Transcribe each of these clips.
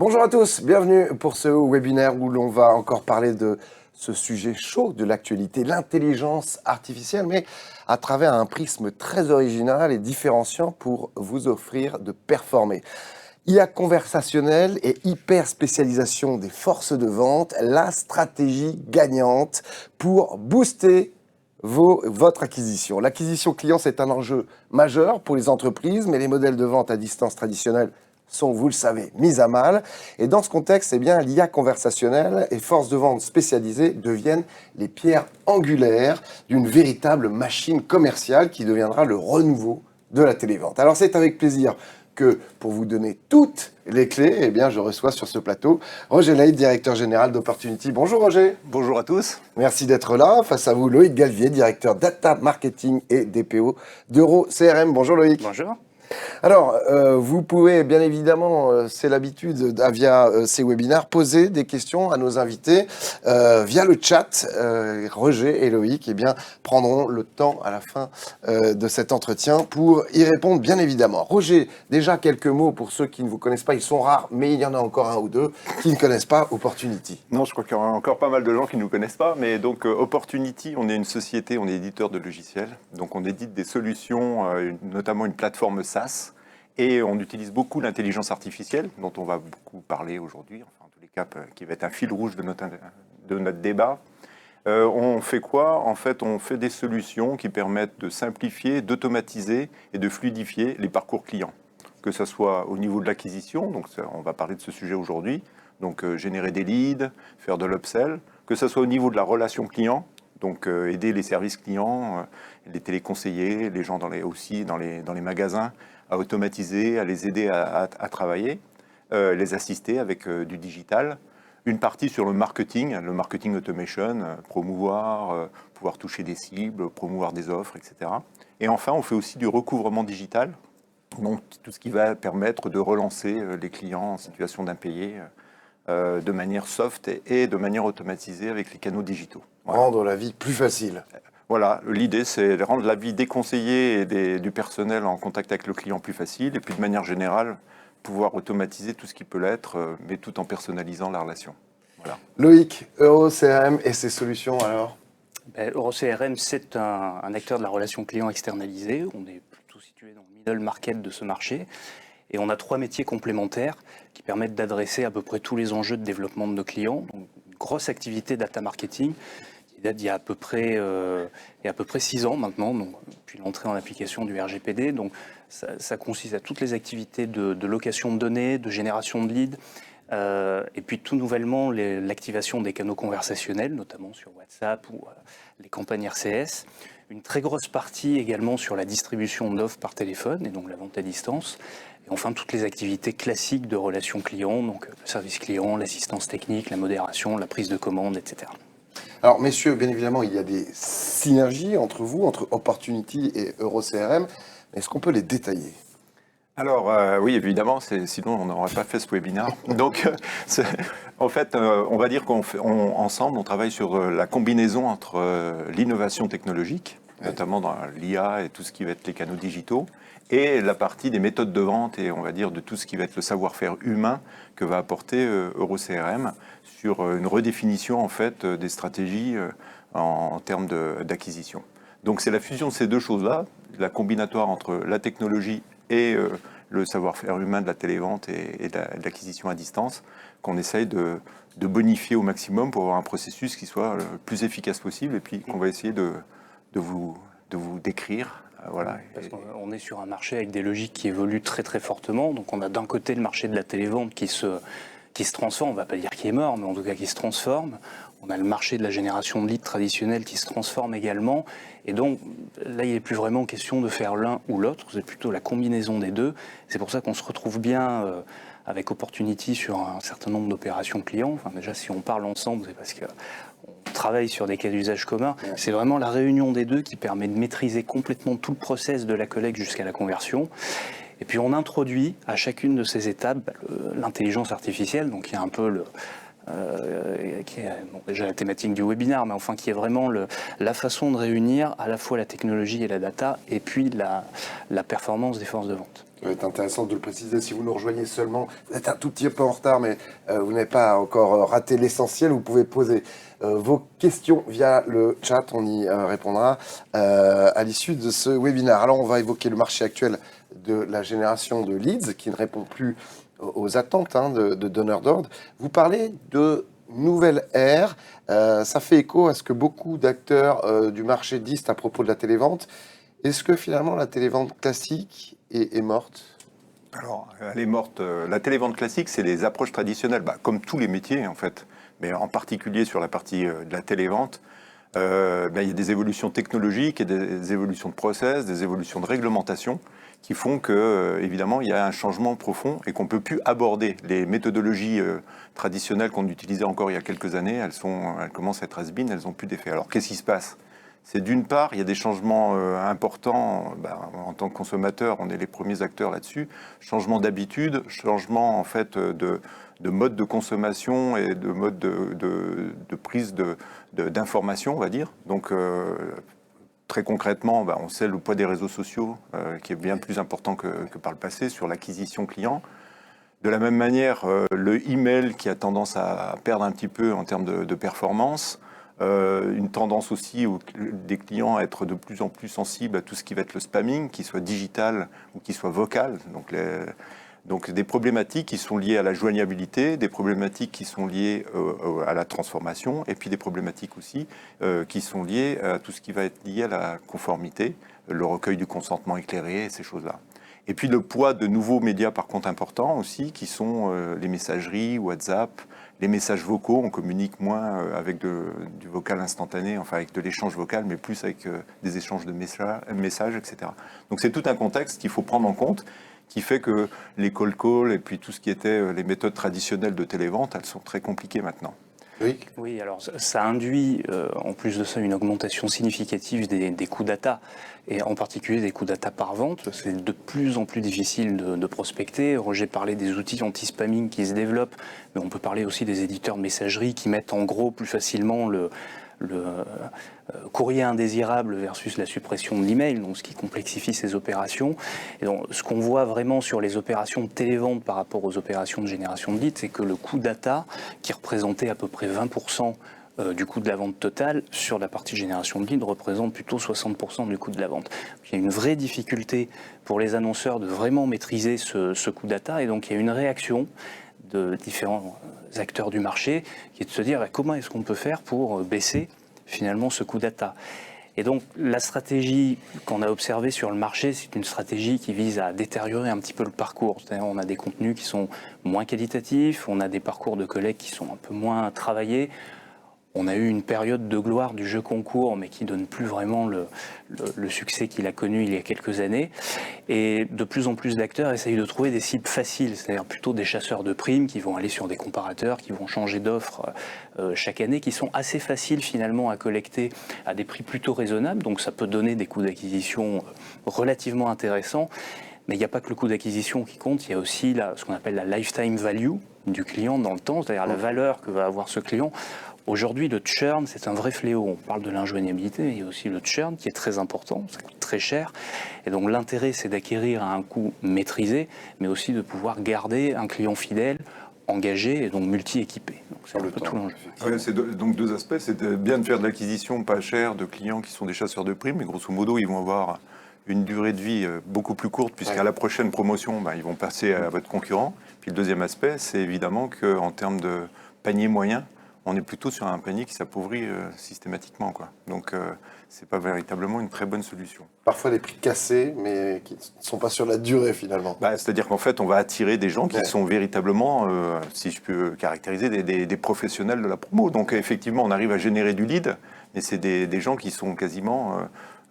Bonjour à tous, bienvenue pour ce webinaire où l'on va encore parler de ce sujet chaud de l'actualité, l'intelligence artificielle, mais à travers un prisme très original et différenciant pour vous offrir de performer. IA conversationnelle et hyper spécialisation des forces de vente, la stratégie gagnante pour booster votre acquisition. L'acquisition client, c'est un enjeu majeur pour les entreprises, mais les modèles de vente à distance traditionnels sont, vous le savez, mis à mal. Et dans ce contexte, l'IA conversationnelle et forces de vente spécialisées deviennent les pierres angulaires d'une véritable machine commerciale qui deviendra le renouveau de la télévente. Alors c'est avec plaisir que pour vous donner toutes les clés, je reçois sur ce plateau Roger Ley, directeur général d'Opportunity. Bonjour Roger. Bonjour à tous. Merci d'être là. Face à vous, Loïc Galvier, directeur Data Marketing et DPO d'EuroCRM. Bonjour Loïc. Bonjour. Alors, vous pouvez bien évidemment, c'est l'habitude via ces webinaires, poser des questions à nos invités via le chat. Roger et Loïc prendront le temps à la fin de cet entretien pour y répondre bien évidemment. Roger, déjà quelques mots pour ceux qui ne vous connaissent pas, ils sont rares, mais il y en a encore un ou deux qui ne connaissent pas Opportunity. Non, je crois qu'il y aura encore pas mal de gens qui ne nous connaissent pas, mais donc Opportunity, on est une société, on est éditeur de logiciels, donc on édite des solutions, notamment une plateforme SaaS, et on utilise beaucoup l'intelligence artificielle, dont on va beaucoup parler aujourd'hui, enfin en tous les cas, qui va être un fil rouge de notre débat. On fait quoi? En fait, on fait des solutions qui permettent de simplifier, d'automatiser et de fluidifier les parcours clients, que ce soit au niveau de l'acquisition, donc on va parler de ce sujet aujourd'hui, donc générer des leads, faire de l'upsell, que ce soit au niveau de la relation client, donc aider les services clients, les téléconseillers, les gens dans les magasins, à automatiser, à les aider à travailler, les assister avec du digital. Une partie sur le marketing automation, promouvoir, pouvoir toucher des cibles, promouvoir des offres, etc. Et enfin, on fait aussi du recouvrement digital, donc tout ce qui va permettre de relancer les clients en situation d'impayé de manière soft et de manière automatisée avec les canaux digitaux. Voilà. Rendre la vie plus facile. Voilà, l'idée c'est de rendre la vie des conseillers et du personnel en contact avec le client plus facile, et puis de manière générale, pouvoir automatiser tout ce qui peut l'être, mais tout en personnalisant la relation. Voilà. Loïc, EuroCRM et ses solutions alors? EuroCRM, c'est un acteur de la relation client externalisée. On est plutôt situé dans le middle market de ce marché. Et on a 3 métiers complémentaires qui permettent d'adresser à peu près tous les enjeux de développement de nos clients. Donc, une grosse activité data marketing qui date d'il y a à peu près 6 ans maintenant, donc, depuis l'entrée en application du RGPD. Donc, ça consiste à toutes les activités de location de données, de génération de leads, et puis tout nouvellement l'activation des canaux conversationnels, notamment sur WhatsApp ou les campagnes RCS. Une très grosse partie également sur la distribution d'offres par téléphone et donc la vente à distance. Et enfin, toutes les activités classiques de relations clients, donc le service client, l'assistance technique, la modération, la prise de commande, etc. Alors, messieurs, bien évidemment, il y a des synergies entre vous, entre Opportunity et EuroCRM. Est-ce qu'on peut les détailler? Alors, oui, évidemment, sinon on n'aurait pas fait ce webinaire. Donc, en fait, on va dire qu'ensemble, on travaille sur la combinaison entre l'innovation technologique, notamment dans l'IA et tout ce qui va être les canaux digitaux, et la partie des méthodes de vente et on va dire de tout ce qui va être le savoir-faire humain que va apporter EuroCRM sur une redéfinition en fait des stratégies en termes d'acquisition. Donc c'est la fusion de ces deux choses-là, la combinatoire entre la technologie et le savoir-faire humain de la télévente et de l'acquisition à distance, qu'on essaye de bonifier au maximum pour avoir un processus qui soit le plus efficace possible et puis qu'on va essayer de vous décrire. Voilà. Parce qu'on est sur un marché avec des logiques qui évoluent très très fortement. Donc on a d'un côté le marché de la télévente qui se transforme, on ne va pas dire qu'il est mort, mais en tout cas qui se transforme. On a le marché de la génération de leads traditionnelle qui se transforme également. Et donc là, il n'est plus vraiment question de faire l'un ou l'autre, c'est plutôt la combinaison des deux. C'est pour ça qu'on se retrouve bien avec Opportunity sur un certain nombre d'opérations clients. Enfin, déjà, si on parle ensemble, c'est parce qu'on travaille sur des cas d'usage communs. C'est vraiment la réunion des deux qui permet de maîtriser complètement tout le process de la collecte jusqu'à la conversion. Et puis on introduit à chacune de ces étapes l'intelligence artificielle, donc il y a un peu qui est déjà la thématique du webinaire, mais enfin qui est vraiment la façon de réunir à la fois la technologie et la data, et puis la performance des forces de vente. Ça va être intéressant de le préciser. Si vous nous rejoignez seulement, vous êtes un tout petit peu en retard, mais vous n'avez pas encore raté l'essentiel. Vous pouvez poser vos questions via le chat. On y répondra à l'issue de ce webinaire. Alors, on va évoquer le marché actuel de la génération de leads qui ne répond plus aux attentes de donneurs d'ordre. Vous parlez de nouvelle ère. Ça fait écho à ce que beaucoup d'acteurs du marché disent à propos de la télévente. Est-ce que finalement la télévente classique est morte? Alors, elle est morte. La télévente classique, c'est les approches traditionnelles, comme tous les métiers en fait, mais en particulier sur la partie de la télévente. Il y a des évolutions technologiques et des évolutions de process, des évolutions de réglementation qui font que, évidemment, il y a un changement profond et qu'on ne peut plus aborder. Les méthodologies traditionnelles qu'on utilisait encore il y a quelques années, elles commencent à être has-been, elles n'ont plus d'effet. Alors, qu'est-ce qui se passe? C'est d'une part, il y a des changements importants. En tant que consommateur, on est les premiers acteurs là-dessus. Changement d'habitude, changement en fait de mode de consommation et de mode de prise d'information, on va dire. Donc, très concrètement, on sait le poids des réseaux sociaux qui est bien plus important que par le passé sur l'acquisition client. De la même manière, le email qui a tendance à perdre un petit peu en termes de performance. Une tendance aussi des clients à être de plus en plus sensibles à tout ce qui va être le spamming, qu'il soit digital ou qu'il soit vocal. Donc des problématiques qui sont liées à la joignabilité, des problématiques qui sont liées à la transformation, et puis des problématiques aussi qui sont liées à tout ce qui va être lié à la conformité, le recueil du consentement éclairé, et ces choses-là. Et puis le poids de nouveaux médias par contre importants aussi, qui sont les messageries, WhatsApp, les messages vocaux. On communique moins avec du vocal instantané, enfin avec de l'échange vocal, mais plus avec des échanges de messages, etc. Donc c'est tout un contexte qu'il faut prendre en compte, qui fait que les call calls et puis tout ce qui était les méthodes traditionnelles de télévente, elles sont très compliquées maintenant. Oui, alors ça induit en plus de ça une augmentation significative des coûts data, et en particulier des coûts data par vente. C'est de plus en plus difficile de prospecter. Roger parlait des outils anti-spamming qui se développent, mais on peut parler aussi des éditeurs de messagerie qui mettent en gros plus facilement le courrier indésirable versus la suppression de l'email, donc ce qui complexifie ces opérations. Et donc, ce qu'on voit vraiment sur les opérations de télévente par rapport aux opérations de génération de leads, c'est que le coût data, qui représentait à peu près 20% du coût de la vente totale, sur la partie génération de leads, représente plutôt 60% du coût de la vente. Il y a une vraie difficulté pour les annonceurs de vraiment maîtriser ce coût data, et donc il y a une réaction de différents acteurs du marché qui est de se dire comment est-ce qu'on peut faire pour baisser finalement ce coût data. Et donc la stratégie qu'on a observée sur le marché, c'est une stratégie qui vise à détériorer un petit peu le parcours. C'est-à-dire on a des contenus qui sont moins qualitatifs, on a des parcours de collègues qui sont un peu moins travaillés. On a eu une période de gloire du jeu concours, mais qui donne plus vraiment le succès qu'il a connu il y a quelques années. Et de plus en plus d'acteurs essayent de trouver des cibles faciles, c'est-à-dire plutôt des chasseurs de primes qui vont aller sur des comparateurs, qui vont changer d'offres chaque année, qui sont assez faciles finalement à collecter à des prix plutôt raisonnables. Donc ça peut donner des coûts d'acquisition relativement intéressants. Mais il n'y a pas que le coût d'acquisition qui compte, il y a aussi ce qu'on appelle la lifetime value du client dans le temps, c'est-à-dire la valeur que va avoir ce client. Aujourd'hui, le churn, c'est un vrai fléau. On parle de l'injoignabilité, mais il y a aussi le churn qui est très important, ça coûte très cher. Et donc l'intérêt, c'est d'acquérir à un coût maîtrisé, mais aussi de pouvoir garder un client fidèle, engagé et donc multi-équipé. Donc c'est un peu tout l'enjeu. Ouais, c'est donc deux aspects. C'est bien de faire de l'acquisition pas chère de clients qui sont des chasseurs de primes, mais grosso modo, ils vont avoir une durée de vie beaucoup plus courte, puisqu'à la prochaine promotion, ils vont passer à votre concurrent. Puis le deuxième aspect, c'est évidemment qu'en termes de panier moyen, on est plutôt sur un panier qui s'appauvrit systématiquement, quoi. Donc, c'est pas véritablement une très bonne solution. Parfois des prix cassés, mais qui ne sont pas sur la durée, finalement. C'est-à-dire qu'en fait, on va attirer des gens qui sont véritablement, si je peux caractériser, des professionnels de la promo. Donc, effectivement, on arrive à générer du lead, mais c'est des gens qui sont quasiment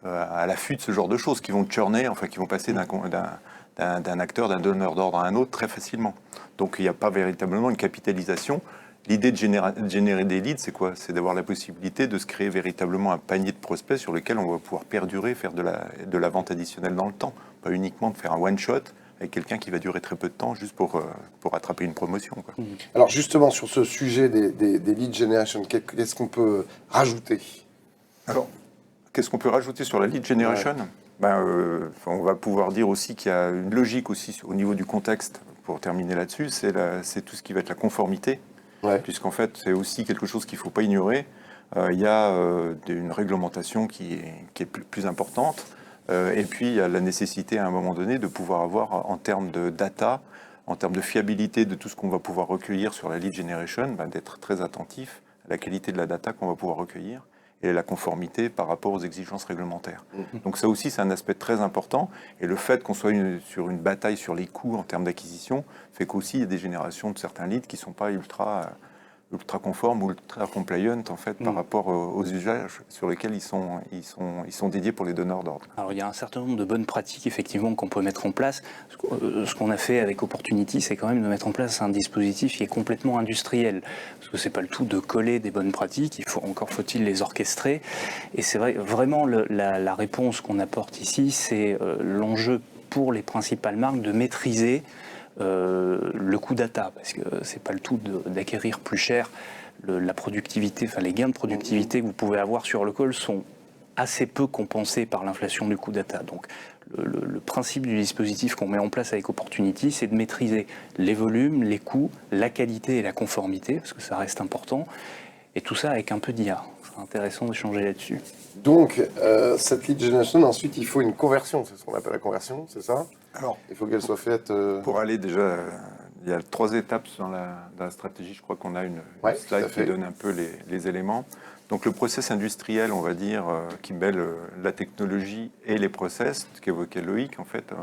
à l'affût de ce genre de choses, qui vont churner, enfin, qui vont passer d'un acteur, d'un donneur d'ordre à un autre très facilement. Donc, il n'y a pas véritablement une capitalisation. L'idée de générer des leads, c'est quoi? C'est d'avoir la possibilité de se créer véritablement un panier de prospects sur lequel on va pouvoir perdurer, faire de la vente additionnelle dans le temps. Pas uniquement de faire un one-shot avec quelqu'un qui va durer très peu de temps juste pour attraper une promotion, quoi. Alors justement, sur ce sujet des lead generation, qu'est-ce qu'on peut rajouter? Alors, qu'est-ce qu'on peut rajouter sur la lead generation? On va pouvoir dire aussi qu'il y a une logique aussi au niveau du contexte, pour terminer là-dessus, c'est tout ce qui va être la conformité, puisqu'en fait, c'est aussi quelque chose qu'il ne faut pas ignorer. Il y a une réglementation qui est plus importante, et puis il y a la nécessité à un moment donné de pouvoir avoir, en termes de data, en termes de fiabilité de tout ce qu'on va pouvoir recueillir sur la lead generation, d'être très attentif à la qualité de la data qu'on va pouvoir recueillir et la conformité par rapport aux exigences réglementaires. Donc ça aussi, c'est un aspect très important. Et le fait qu'on soit sur une bataille sur les coûts en termes d'acquisition fait qu'aussi, il y a des générations de certains leads qui ne sont pas ultra conformes ou ultra compliant en fait, par rapport aux usages sur lesquels ils sont dédiés pour les donneurs d'ordre. Alors il y a un certain nombre de bonnes pratiques effectivement qu'on peut mettre en place. Ce qu'on a fait avec Opportunity, c'est quand même de mettre en place un dispositif qui est complètement industriel. Parce que c'est pas le tout de coller des bonnes pratiques, encore faut-il les orchestrer. Et c'est vrai, vraiment la réponse qu'on apporte ici, c'est l'enjeu pour les principales marques de maîtriser le coût data, parce que c'est pas le tout d'acquérir plus cher. La productivité, enfin les gains de productivité que vous pouvez avoir sur le call sont assez peu compensés par l'inflation du coût data. Donc le principe du dispositif qu'on met en place avec Opportunity, c'est de maîtriser les volumes, les coûts, la qualité et la conformité, parce que ça reste important, et tout ça avec un peu d'IA. C'est intéressant d'échanger là-dessus. Donc, cette lead generation, ensuite, il faut une conversion. C'est ce qu'on appelle la conversion, c'est ça? Alors, il faut qu'elle soit faite... Pour aller déjà, il y a 3 étapes dans la stratégie. Je crois qu'on a une slide qui donne un peu les éléments. Donc le process industriel, on va dire, qui mêle la technologie et les process, ce qu'évoquait Loïc, en fait,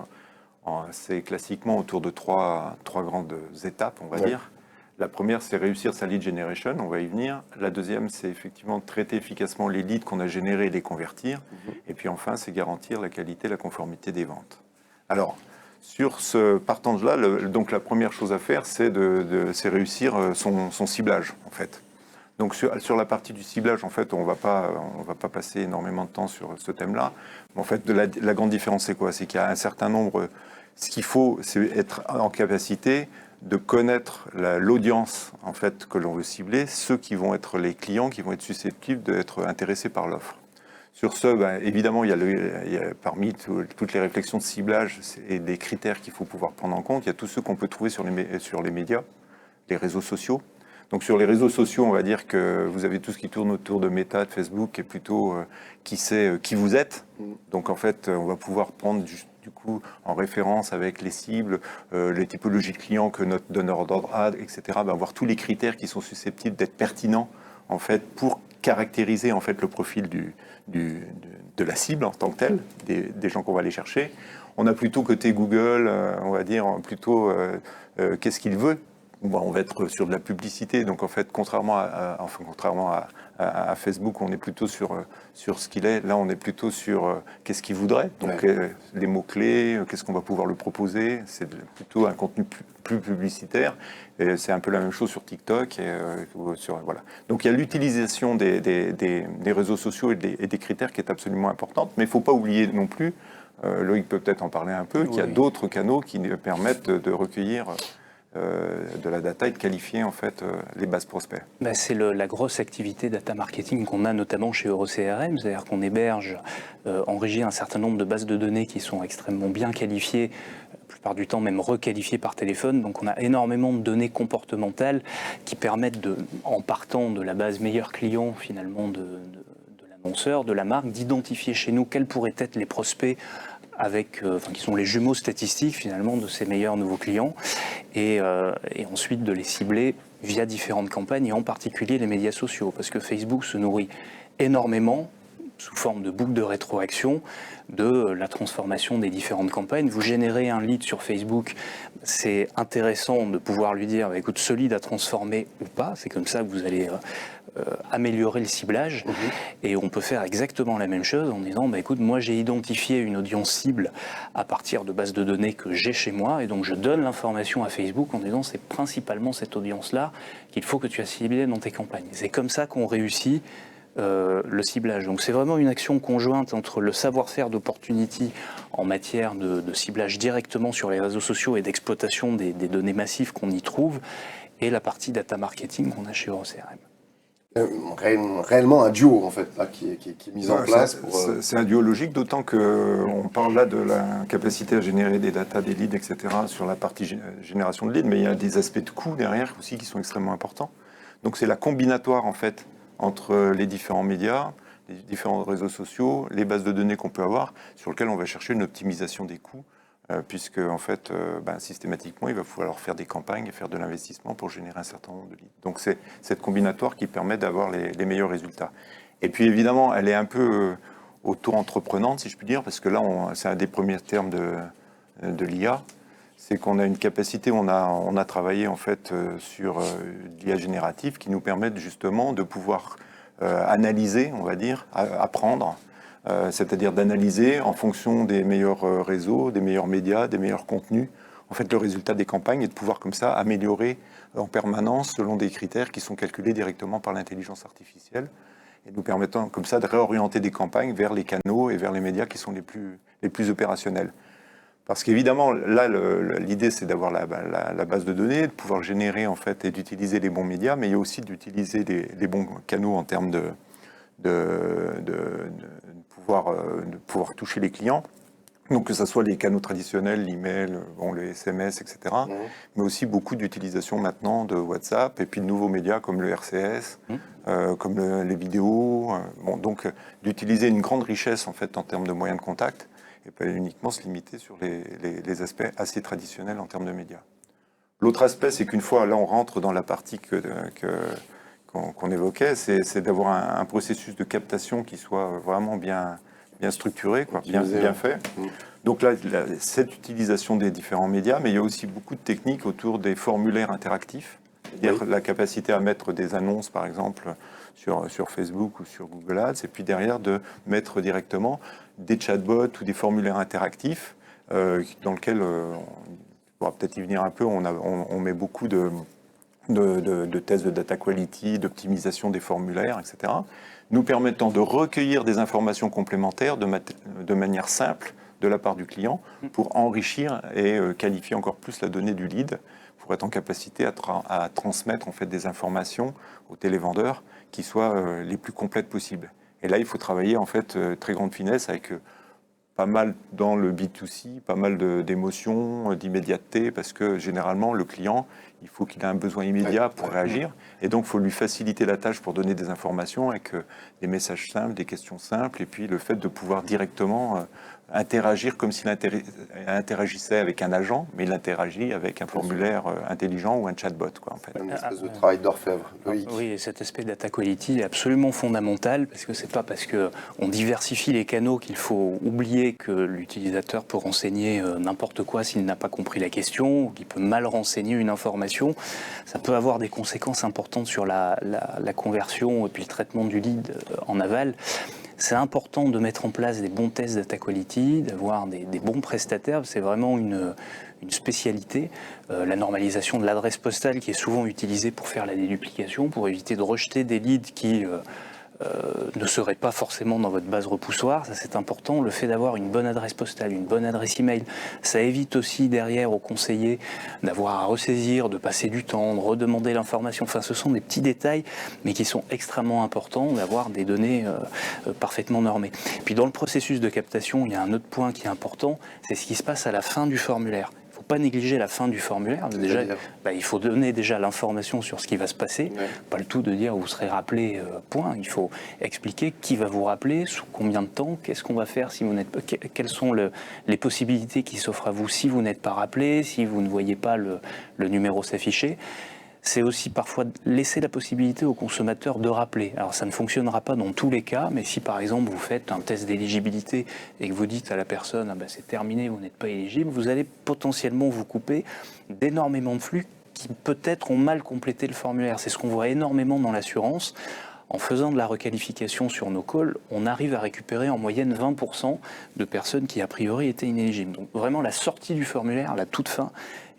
c'est classiquement autour de trois grandes étapes, on va dire. La première, c'est réussir sa lead generation, on va y venir. La deuxième, c'est effectivement traiter efficacement les leads qu'on a générés et les convertir. Et puis enfin, c'est garantir la qualité, la conformité des ventes. Alors, sur ce partant-là, donc la première chose à faire, c'est réussir son ciblage, en fait. Donc sur la partie du ciblage, en fait, on va pas passer énormément de temps sur ce thème-là. En fait, la grande différence, c'est quoi? C'est qu'il y a un certain nombre... Ce qu'il faut, c'est être en capacité de connaître l'audience en fait, que l'on veut cibler, ceux qui vont être les clients qui vont être susceptibles d'être intéressés par l'offre. Sur ce, évidemment, il y a parmi toutes les réflexions de ciblage et des critères qu'il faut pouvoir prendre en compte, il y a tous ceux qu'on peut trouver sur les médias, les réseaux sociaux. Donc sur les réseaux sociaux, on va dire que vous avez tout ce qui tourne autour de Meta, de Facebook, et plutôt qui sait qui vous êtes. Donc en fait, on va pouvoir prendre du coup en référence avec les cibles, les typologies de clients que notre donneur d'ordre a, etc. Avoir tous les critères qui sont susceptibles d'être pertinents en fait pour caractériser en fait le profil de la cible en tant que telle, des gens qu'on va aller chercher. On a plutôt côté Google, on va dire plutôt qu'est-ce qu'il veut. Bon, on va être sur de la publicité, donc en fait, contrairement à Facebook, on est plutôt sur ce qu'il est. Là, on est plutôt sur qu'est-ce qu'il voudrait. Donc, les mots-clés, qu'est-ce qu'on va pouvoir le proposer. C'est plutôt un contenu plus publicitaire. Et c'est un peu la même chose sur TikTok. Voilà. Donc, il y a l'utilisation des réseaux sociaux et des critères qui est absolument importante. Mais il ne faut pas oublier non plus, Loïc peut peut-être en parler un peu, qu'il y a d'autres canaux qui permettent de recueillir... de la data et de qualifier en fait les bases prospects. C'est la grosse activité data marketing qu'on a notamment chez EuroCRM, c'est-à-dire qu'on héberge en régie un certain nombre de bases de données qui sont extrêmement bien qualifiées, la plupart du temps même requalifiées par téléphone, donc on a énormément de données comportementales qui permettent, en partant de la base meilleur client finalement de l'annonceur, de la marque, d'identifier chez nous quels pourraient être les prospects qui sont les jumeaux statistiques finalement de ces meilleurs nouveaux clients et ensuite de les cibler via différentes campagnes et en particulier les médias sociaux parce que Facebook se nourrit énormément sous forme de boucle de rétroaction de la transformation des différentes campagnes. Vous générez un lead sur Facebook, c'est intéressant de pouvoir lui dire écoute, ce lead à transformer ou pas, c'est comme ça que vous allez améliorer le ciblage et on peut faire exactement la même chose en disant écoute, moi j'ai identifié une audience cible à partir de bases de données que j'ai chez moi et donc je donne l'information à Facebook en disant c'est principalement cette audience-là qu'il faut que tu as ciblé dans tes campagnes. C'est comme ça qu'on réussit le ciblage. Donc c'est vraiment une action conjointe entre le savoir-faire d'Opportunity en matière de ciblage directement sur les réseaux sociaux et d'exploitation des données massives qu'on y trouve, et la partie data marketing qu'on a chez EuroCRM. Réellement un duo en fait là, qui est mis en place. C'est un duo logique, d'autant qu'on parle là de la capacité à générer des data, des leads, etc. sur la partie génération de leads, mais il y a des aspects de coût derrière aussi qui sont extrêmement importants. Donc c'est la combinatoire en fait entre les différents médias, les différents réseaux sociaux, les bases de données qu'on peut avoir, sur lesquelles on va chercher une optimisation des coûts, puisque en fait, systématiquement, il va falloir faire des campagnes et faire de l'investissement pour générer un certain nombre de leads. Donc c'est cette combinatoire qui permet d'avoir les meilleurs résultats. Et puis évidemment, elle est un peu auto-entreprenante, si je puis dire, parce que là, c'est un des premiers termes de l'IA, c'est qu'on a une capacité, on a travaillé en fait sur l'IA générative qui nous permet justement de pouvoir analyser, on va dire, apprendre, c'est-à-dire d'analyser en fonction des meilleurs réseaux, des meilleurs médias, des meilleurs contenus, en fait le résultat des campagnes et de pouvoir comme ça améliorer en permanence selon des critères qui sont calculés directement par l'intelligence artificielle et nous permettant comme ça de réorienter des campagnes vers les canaux et vers les médias qui sont les plus opérationnels. Parce qu'évidemment, là, l'idée, c'est d'avoir la base de données, de pouvoir générer en fait et d'utiliser les bons médias, mais il y a aussi d'utiliser les bons canaux en termes de pouvoir toucher les clients. Donc que ce soit les canaux traditionnels, l'email, les SMS, etc. Mais aussi beaucoup d'utilisation maintenant de WhatsApp et puis de nouveaux médias comme le RCS, comme les vidéos. Donc d'utiliser une grande richesse en fait en termes de moyens de contact et pas uniquement se limiter sur les aspects assez traditionnels en termes de médias. L'autre aspect, c'est qu'une fois, là on rentre dans la partie qu'on évoquait, c'est d'avoir un processus de captation qui soit vraiment bien structuré, bien fait. Donc là, cette utilisation des différents médias, mais il y a aussi beaucoup de techniques autour des formulaires interactifs, c'est-à-dire la capacité à mettre des annonces, par exemple, sur Facebook ou sur Google Ads, et puis derrière de mettre directement des chatbots ou des formulaires interactifs dans lesquels, on pourra peut-être y venir un peu, on met beaucoup de tests de data quality, d'optimisation des formulaires, etc., nous permettant de recueillir des informations complémentaires de manière simple de la part du client pour enrichir et qualifier encore plus la donnée du lead, pour être en capacité à transmettre en fait des informations aux télévendeurs qui soient les plus complètes possibles. Et là, il faut travailler en fait très grande finesse avec pas mal dans le B2C, pas mal d'émotions, d'immédiateté, parce que généralement, le client, il faut qu'il ait un besoin immédiat pour réagir, et donc il faut lui faciliter la tâche pour donner des informations avec des messages simples, des questions simples, et puis le fait de pouvoir directement interagir comme s'il interagissait avec un agent, mais il interagit avec un formulaire intelligent ou un chatbot, quoi, en fait. Une espèce de travail d'orfèvre. Oui, et cet aspect data quality est absolument fondamental, parce que c'est pas parce qu'on diversifie les canaux qu'il faut oublier que l'utilisateur peut renseigner n'importe quoi s'il n'a pas compris la question, ou qu'il peut mal renseigner une information. Ça peut avoir des conséquences importantes sur la conversion et puis le traitement du lead en aval. C'est important de mettre en place des bons tests data quality, d'avoir des bons prestataires. C'est vraiment une spécialité. La normalisation de l'adresse postale qui est souvent utilisée pour faire la déduplication, pour éviter de rejeter des leads qui ne seraient pas forcément dans votre base repoussoir. Ça, c'est important. Le fait d'avoir une bonne adresse postale, une bonne adresse email, ça évite aussi derrière aux conseillers d'avoir à ressaisir, de passer du temps, de redemander l'information. Enfin, ce sont des petits détails, mais qui sont extrêmement importants, d'avoir des données parfaitement normées. Puis dans le processus de captation, il y a un autre point qui est important, c'est ce qui se passe à la fin du formulaire. Il ne faut pas négliger la fin du formulaire. Déjà, il faut donner déjà l'information sur ce qui va se passer. Pas le tout de dire vous serez rappelé, point. Il faut expliquer qui va vous rappeler, sous combien de temps, qu'est-ce qu'on va faire si vous n'êtes pas, quelles sont les possibilités qui s'offrent à vous si vous n'êtes pas rappelé, si vous ne voyez pas le numéro s'afficher. C'est aussi parfois laisser la possibilité au consommateur de rappeler. Alors ça ne fonctionnera pas dans tous les cas, mais si par exemple vous faites un test d'éligibilité et que vous dites à la personne c'est terminé, vous n'êtes pas éligible, vous allez potentiellement vous couper d'énormément de flux qui peut-être ont mal complété le formulaire. C'est ce qu'on voit énormément dans l'assurance. En faisant de la requalification sur nos calls, on arrive à récupérer en moyenne 20% de personnes qui a priori étaient inéligibles. Donc vraiment la sortie du formulaire, la toute fin,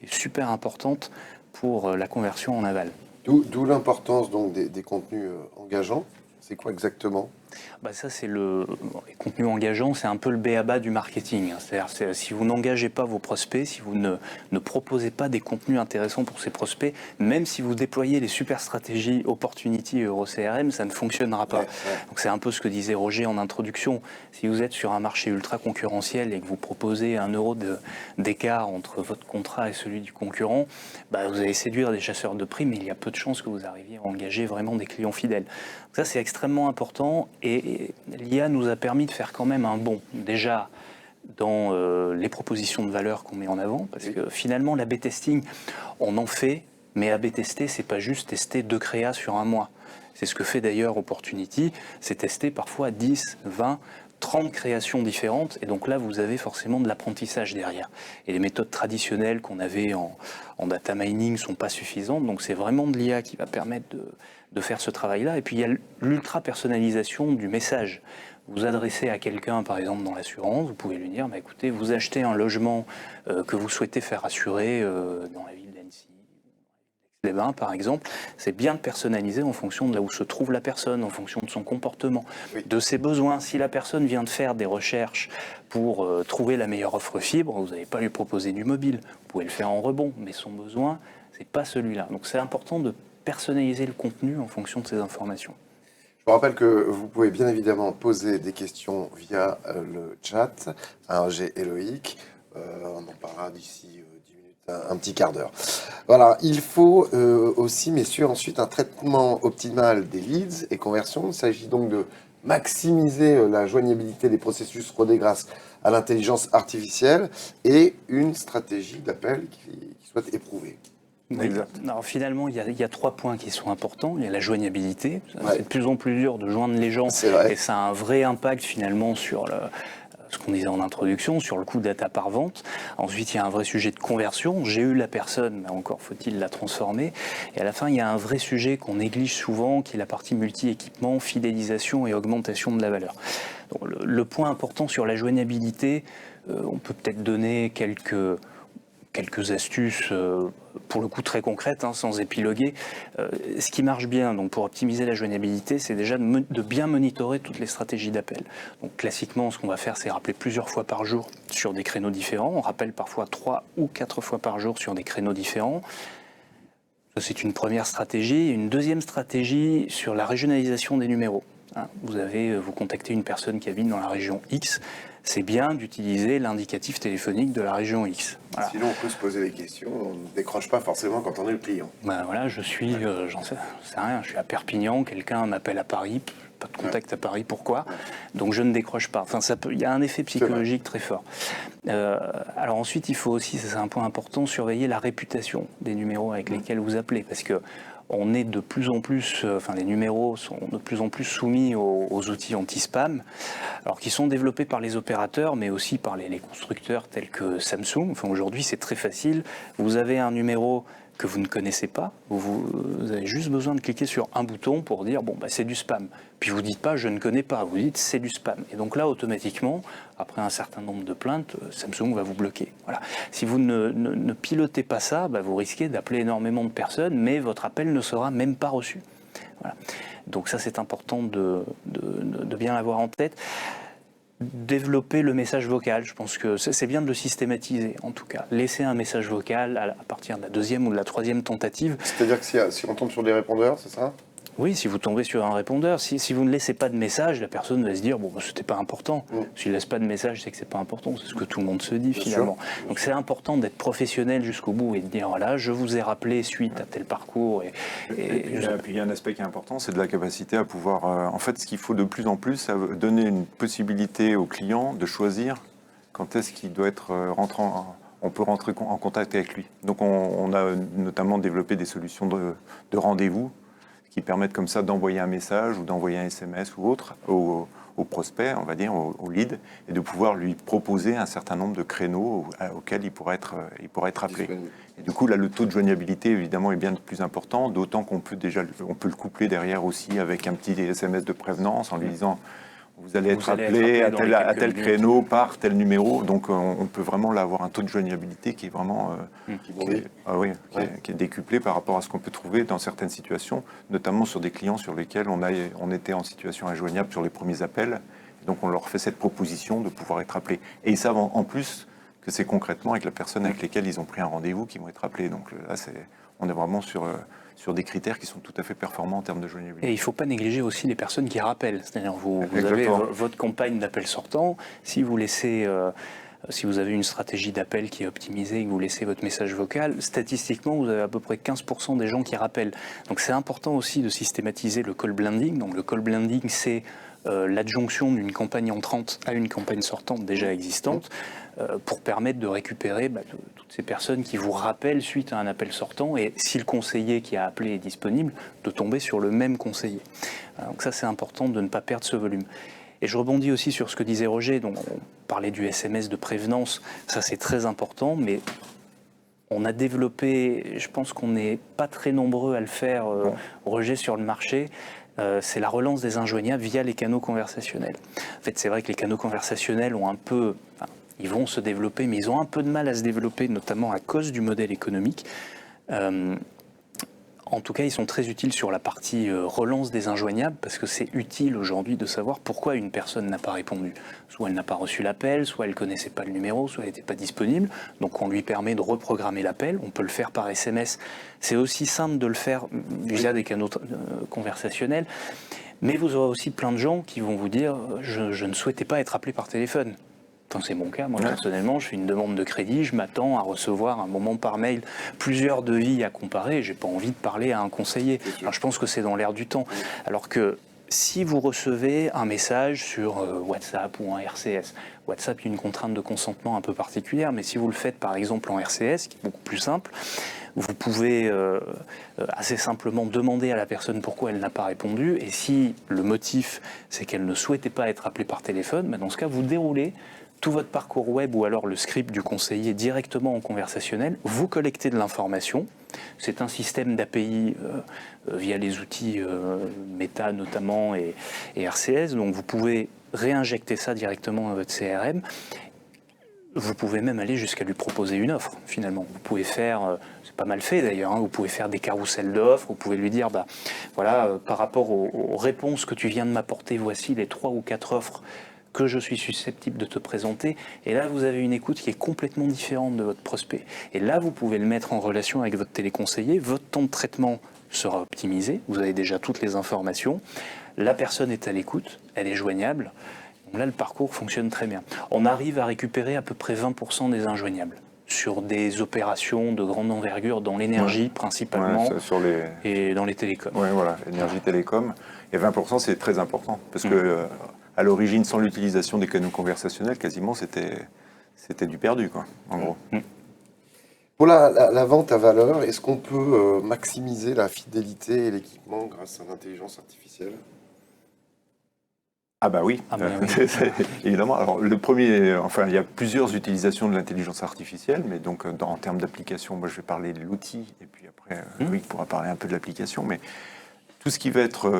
est super importante pour la conversion en aval. D'où l'importance donc des contenus engageants. C'est quoi exactement Ça, c'est les contenus engageants, c'est un peu le b.a.-ba du marketing. C'est-à-dire, si vous n'engagez pas vos prospects, si vous ne proposez pas des contenus intéressants pour ces prospects, même si vous déployez les super stratégies Opportunity et EuroCRM, ça ne fonctionnera pas. Donc, c'est un peu ce que disait Roger en introduction. Si vous êtes sur un marché ultra concurrentiel et que vous proposez 1 euro d'écart entre votre contrat et celui du concurrent, vous allez séduire des chasseurs de prix, mais il y a peu de chances que vous arriviez à engager vraiment des clients fidèles. Donc ça, c'est extrêmement important et l'IA nous a permis de faire quand même un bond. Déjà, dans les propositions de valeur qu'on met en avant, parce que finalement, l'A/B testing, on en fait, mais A/B tester, c'est pas juste tester 2 créas sur un mois. C'est ce que fait d'ailleurs Opportunity, c'est tester parfois 10, 20, 30 créations différentes, et donc là, vous avez forcément de l'apprentissage derrière. Et les méthodes traditionnelles qu'on avait en data mining ne sont pas suffisantes, donc c'est vraiment de l'IA qui va permettre de faire ce travail-là. Et puis il y a l'ultra-personnalisation du message. Vous adressez à quelqu'un, par exemple dans l'assurance, vous pouvez lui dire, écoutez, vous achetez un logement que vous souhaitez faire assurer dans la ville d'Annecy, les Bains par exemple, c'est bien de personnaliser en fonction de là où se trouve la personne, en fonction de son comportement, de ses besoins. Si la personne vient de faire des recherches pour trouver la meilleure offre fibre, vous n'allez pas lui proposer du mobile, vous pouvez le faire en rebond, mais son besoin, c'est pas celui-là. Donc c'est important de personnaliser le contenu en fonction de ces informations. Je vous rappelle que vous pouvez bien évidemment poser des questions via le chat. J'ai Eloïc, on en parlera d'ici 10 minutes, un petit quart d'heure. Voilà, il faut aussi, messieurs, ensuite un traitement optimal des leads et conversions. Il s'agit donc de maximiser la joignabilité des processus rodés grâce à l'intelligence artificielle et une stratégie d'appel qui soit éprouvée. Exact. Alors, finalement, il y a 3 points qui sont importants. Il y a la joignabilité. C'est de plus en plus dur de joindre les gens. Et ça a un vrai impact finalement sur ce qu'on disait en introduction, sur le coût data par vente. Ensuite, il y a un vrai sujet de conversion. J'ai eu la personne, mais encore faut-il la transformer. Et à la fin, il y a un vrai sujet qu'on néglige souvent, qui est la partie multi-équipement, fidélisation et augmentation de la valeur. Donc, le point important sur la joignabilité, on peut peut-être donner quelques astuces, pour le coup très concrètes, sans épiloguer. Ce qui marche bien donc pour optimiser la joignabilité, c'est déjà de bien monitorer toutes les stratégies d'appel. Donc classiquement, ce qu'on va faire, c'est rappeler plusieurs fois par jour sur des créneaux différents. On rappelle parfois 3 ou 4 fois par jour sur des créneaux différents. Ça, c'est une première stratégie. Une deuxième stratégie sur la régionalisation des numéros. Vous contactez une personne qui habite dans la région X, c'est bien d'utiliser l'indicatif téléphonique de la région X. Voilà. Sinon, on peut se poser des questions, on ne décroche pas forcément quand on est le client. Je suis, j'en sais rien, je suis à Perpignan, quelqu'un m'appelle à Paris, pas de contact à Paris, pourquoi ? Donc je ne décroche pas. Enfin, il y a un effet psychologique très fort. Alors ensuite, il faut aussi, c'est un point important, surveiller la réputation des numéros avec lesquels vous appelez, parce que on est de plus en plus, les numéros sont de plus en plus soumis aux outils anti-spam, alors qui sont développés par les opérateurs, mais aussi par les constructeurs tels que Samsung. Aujourd'hui, c'est très facile. Vous avez un numéro que vous ne connaissez pas, vous avez juste besoin de cliquer sur un bouton pour dire c'est du spam. Puis vous dites pas je ne connais pas, vous dites c'est du spam. Et donc là automatiquement, après un certain nombre de plaintes, Samsung va vous bloquer. Voilà. Si vous ne pilotez pas ça, vous risquez d'appeler énormément de personnes, mais votre appel ne sera même pas reçu. Voilà. Donc ça c'est important de bien l'avoir en tête. Développer le message vocal, je pense que c'est bien de le systématiser en tout cas. Laisser un message vocal à partir de la 2e ou de la 3e tentative. C'est-à-dire que si on tombe sur des répondeurs, c'est ça ? Oui, si vous tombez sur un répondeur, si vous ne laissez pas de message, la personne va se dire c'était pas important. S'il ne laisse pas de message, c'est que c'est pas important. C'est ce que tout le monde se dit finalement. Donc c'est important d'être professionnel jusqu'au bout et de dire voilà, je vous ai rappelé suite à tel parcours. Et puis il y a un aspect qui est important, c'est de la capacité à pouvoir. En fait, ce qu'il faut de plus en plus, c'est donner une possibilité au client de choisir quand est-ce qu'il doit être rentrant. On peut rentrer en contact avec lui. Donc on a notamment développé des solutions de rendez-vous qui permettent comme ça d'envoyer un message ou d'envoyer un SMS ou autre au prospect, on va dire, au lead, et de pouvoir lui proposer un certain nombre de créneaux auxquels il pourrait être appelé. Et du coup, là, le taux de joignabilité, évidemment, est bien plus important, d'autant qu'on peut le coupler derrière aussi avec un petit SMS de prévenance en lui disant vous allez être appelé à tel créneau par tel numéro. Donc on peut vraiment là avoir un taux de joignabilité qui est vraiment qui est décuplé par rapport à ce qu'on peut trouver dans certaines situations, notamment sur des clients sur lesquels on était en situation injoignable sur les premiers appels. Donc on leur fait cette proposition de pouvoir être appelés. Et ils savent en plus que c'est concrètement avec la personne avec laquelle ils ont pris un rendez-vous qu'ils vont être appelés. Donc là, on est vraiment sur des critères qui sont tout à fait performants en termes de joignabilité. Et il ne faut pas négliger aussi les personnes qui rappellent. C'est-à-dire vous avez votre campagne d'appel sortant. Si vous avez une stratégie d'appel qui est optimisée et que vous laissez votre message vocal, statistiquement, vous avez à peu près 15% des gens qui rappellent. Donc c'est important aussi de systématiser le call blending. Donc le call blending, c'est l'adjonction d'une campagne entrante à une campagne sortante déjà existante pour permettre de récupérer toutes ces personnes qui vous rappellent suite à un appel sortant et si le conseiller qui a appelé est disponible, de tomber sur le même conseiller. Donc ça c'est important de ne pas perdre ce volume. Et je rebondis aussi sur ce que disait Roger, donc on parlait du SMS de prévenance, ça c'est très important, mais on a développé, je pense qu'on n'est pas très nombreux à le faire, Roger, sur le marché, c'est la relance des injoignables via les canaux conversationnels. En fait, c'est vrai que les canaux conversationnels ont ils vont se développer, mais ils ont un peu de mal à se développer, notamment à cause du modèle économique. En tout cas, ils sont très utiles sur la partie relance des injoignables, parce que c'est utile aujourd'hui de savoir pourquoi une personne n'a pas répondu. Soit elle n'a pas reçu l'appel, soit elle ne connaissait pas le numéro, soit elle n'était pas disponible. Donc on lui permet de reprogrammer l'appel. On peut le faire par SMS. C'est aussi simple de le faire via des canaux conversationnels. Mais vous aurez aussi plein de gens qui vont vous dire « je ne souhaitais pas être appelé par téléphone ». Enfin, c'est mon cas, moi personnellement, je fais une demande de crédit, je m'attends à recevoir un moment par mail plusieurs devis à comparer, j'ai pas envie de parler à un conseiller. Alors, je pense que c'est dans l'air du temps. Alors que si vous recevez un message sur WhatsApp ou un RCS, WhatsApp, il y a une contrainte de consentement un peu particulière, mais si vous le faites par exemple en RCS, qui est beaucoup plus simple, vous pouvez assez simplement demander à la personne pourquoi elle n'a pas répondu, et si le motif c'est qu'elle ne souhaitait pas être appelée par téléphone, dans ce cas vous déroulez tout votre parcours web ou alors le script du conseiller directement en conversationnel, vous collectez de l'information. C'est un système d'API via les outils Meta notamment et RCS, donc vous pouvez réinjecter ça directement dans votre CRM. Vous pouvez même aller jusqu'à lui proposer une offre, finalement. Vous pouvez faire, c'est pas mal fait d'ailleurs, vous pouvez faire des carousels d'offres, vous pouvez lui dire, par rapport aux réponses que tu viens de m'apporter, voici les 3 ou 4 offres que je suis susceptible de te présenter. Et là, vous avez une écoute qui est complètement différente de votre prospect. Et là, vous pouvez le mettre en relation avec votre téléconseiller. Votre temps de traitement sera optimisé. Vous avez déjà toutes les informations. La personne est à l'écoute. Elle est joignable. Donc là, le parcours fonctionne très bien. On arrive à récupérer à peu près 20% des injoignables sur des opérations de grande envergure dans l'énergie principalement et dans les télécoms. Oui, voilà, énergie, télécom. Et 20%, c'est très important parce que à l'origine, sans l'utilisation des canaux conversationnels, quasiment, c'était du perdu, quoi, en gros. Pour la vente à valeur, est-ce qu'on peut maximiser la fidélité et l'équipement grâce à l'intelligence artificielle ? Ah bah oui, évidemment. Alors le premier, il y a plusieurs utilisations de l'intelligence artificielle, mais donc en termes d'application, moi je vais parler de l'outil, et puis après Loïc pourra parler un peu de l'application, mais tout ce qui va être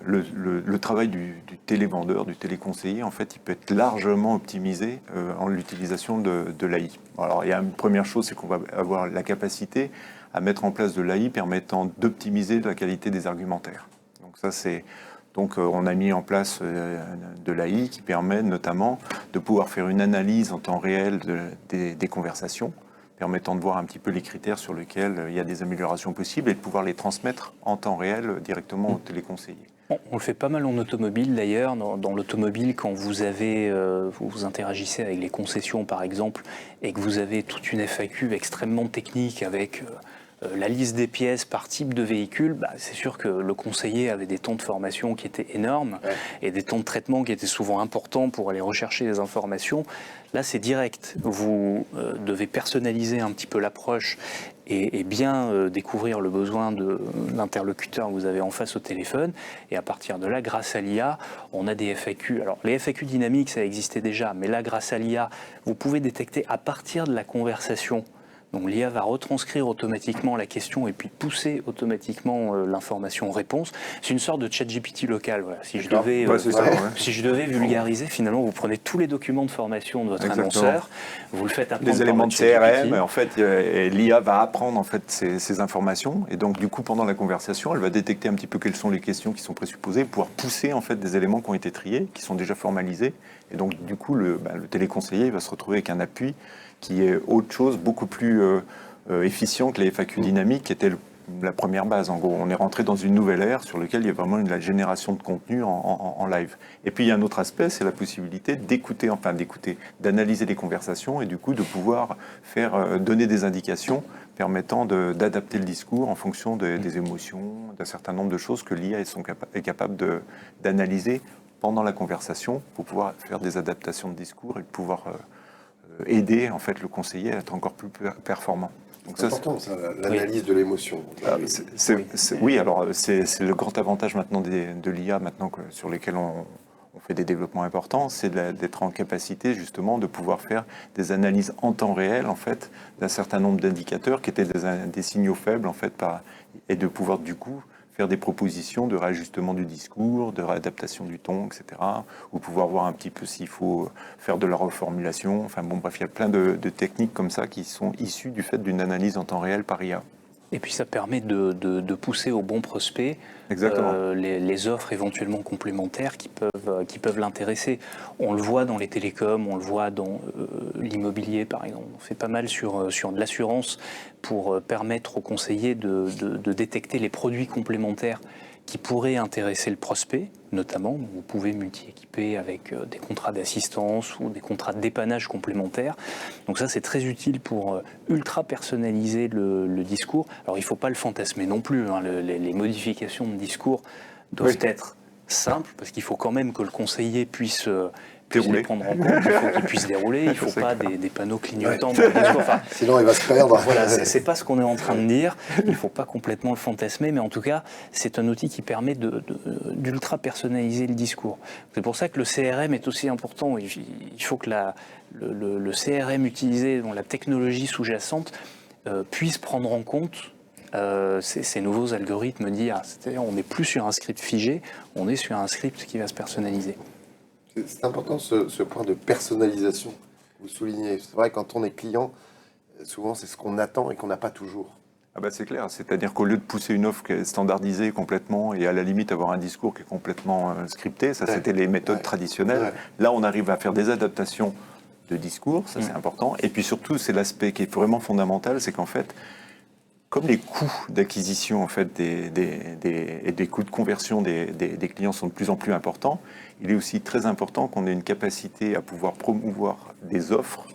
le travail du télévendeur, du téléconseiller, en fait, il peut être largement optimisé en l'utilisation de l'AI. Alors, il y a une première chose, c'est qu'on va avoir la capacité à mettre en place de l'AI permettant d'optimiser la qualité des argumentaires. Donc ça, on a mis en place de l'AI qui permet notamment de pouvoir faire une analyse en temps réel des conversations, permettant de voir un petit peu les critères sur lesquels il y a des améliorations possibles et de pouvoir les transmettre en temps réel directement aux téléconseillers. On le fait pas mal en automobile d'ailleurs. Dans l'automobile, quand vous interagissez avec les concessions par exemple, et que vous avez toute une FAQ extrêmement technique avec la liste des pièces par type de véhicule, c'est sûr que le conseiller avait des temps de formation qui étaient énormes et des temps de traitement qui étaient souvent importants pour aller rechercher les informations. Là, c'est direct. Vous devez personnaliser un petit peu l'approche et bien découvrir le besoin de l'interlocuteur que vous avez en face au téléphone. Et à partir de là, grâce à l'IA, on a des FAQ. Alors, les FAQ dynamiques, ça existait déjà, mais là, grâce à l'IA, vous pouvez détecter à partir de la conversation Donc l'IA va retranscrire automatiquement la question et puis pousser automatiquement l'information réponse. C'est une sorte de ChatGPT local. Voilà. Si je devais vulgariser, finalement, vous prenez tous les documents de formation de votre annonceur, vous le faites apprendre les éléments de CRM, en fait, l'IA va apprendre en fait ces informations, et donc du coup pendant la conversation, elle va détecter un petit peu quelles sont les questions qui sont présupposées, pouvoir pousser en fait des éléments qui ont été triés, qui sont déjà formalisés, et donc du coup le téléconseiller va se retrouver avec un appui qui est autre chose, beaucoup plus efficient que les FAQ dynamiques, qui était la première base. En gros, on est rentré dans une nouvelle ère sur laquelle il y a vraiment la génération de contenu en live. Et puis il y a un autre aspect, c'est la possibilité d'écouter, d'analyser les conversations et du coup de pouvoir donner des indications permettant d'adapter le discours en fonction des émotions, d'un certain nombre de choses que l'IA est capable d'analyser pendant la conversation pour pouvoir faire des adaptations de discours et de pouvoir aider en fait le conseiller à être encore plus performant. Donc c'est important, l'analyse de l'émotion. Oui, alors c'est le grand avantage maintenant de l'IA, maintenant sur lesquels on fait des développements importants, c'est d'être en capacité justement de pouvoir faire des analyses en temps réel en fait d'un certain nombre d'indicateurs qui étaient des signaux faibles en fait et de pouvoir du coup faire des propositions de réajustement du discours, de réadaptation du ton, etc. Ou pouvoir voir un petit peu s'il faut faire de la reformulation. Enfin bon, bref, il y a plein de techniques comme ça qui sont issues du fait d'une analyse en temps réel par IA. Et puis ça permet de pousser au bon prospect les offres éventuellement complémentaires qui peuvent l'intéresser. On le voit dans les télécoms, on le voit dans l'immobilier par exemple. On fait pas mal sur de l'assurance pour permettre aux conseillers de détecter les produits complémentaires qui pourraient intéresser le prospect, notamment. Vous pouvez multi-équiper avec des contrats d'assistance ou des contrats de dépannage complémentaires. Donc ça, c'est très utile pour ultra personnaliser le discours. Alors, il ne faut pas le fantasmer non plus. Hein. Les modifications de discours doivent être simples, parce qu'il faut quand même que le conseiller puisse les prendre en compte, il faut qu'il puisse dérouler, il ne faut pas des panneaux clignotants dans le discours. Enfin, sinon il va se perdre. Voilà, c'est pas ce qu'on est en train de dire, il ne faut pas complètement le fantasmer, mais en tout cas, c'est un outil qui permet d'ultra personnaliser le discours. C'est pour ça que le CRM est aussi important. Il faut que le CRM utilisé, dont la technologie sous-jacente, puisse prendre en compte ces nouveaux algorithmes d'IA. C'est-à-dire, on n'est plus sur un script figé, on est sur un script qui va se personnaliser. C'est important ce point de personnalisation que vous soulignez. C'est vrai, quand on est client, souvent c'est ce qu'on attend et qu'on n'a pas toujours. Ah bah c'est clair, c'est-à-dire qu'au lieu de pousser une offre qui est standardisée complètement et à la limite avoir un discours qui est complètement scripté, ça c'était les méthodes traditionnelles. Là on arrive à faire des adaptations de discours, ça c'est important. Et puis surtout c'est l'aspect qui est vraiment fondamental, c'est qu'en fait, comme les coûts d'acquisition en fait, et des coûts de conversion des clients sont de plus en plus importants, il est aussi très important qu'on ait une capacité à pouvoir promouvoir des offres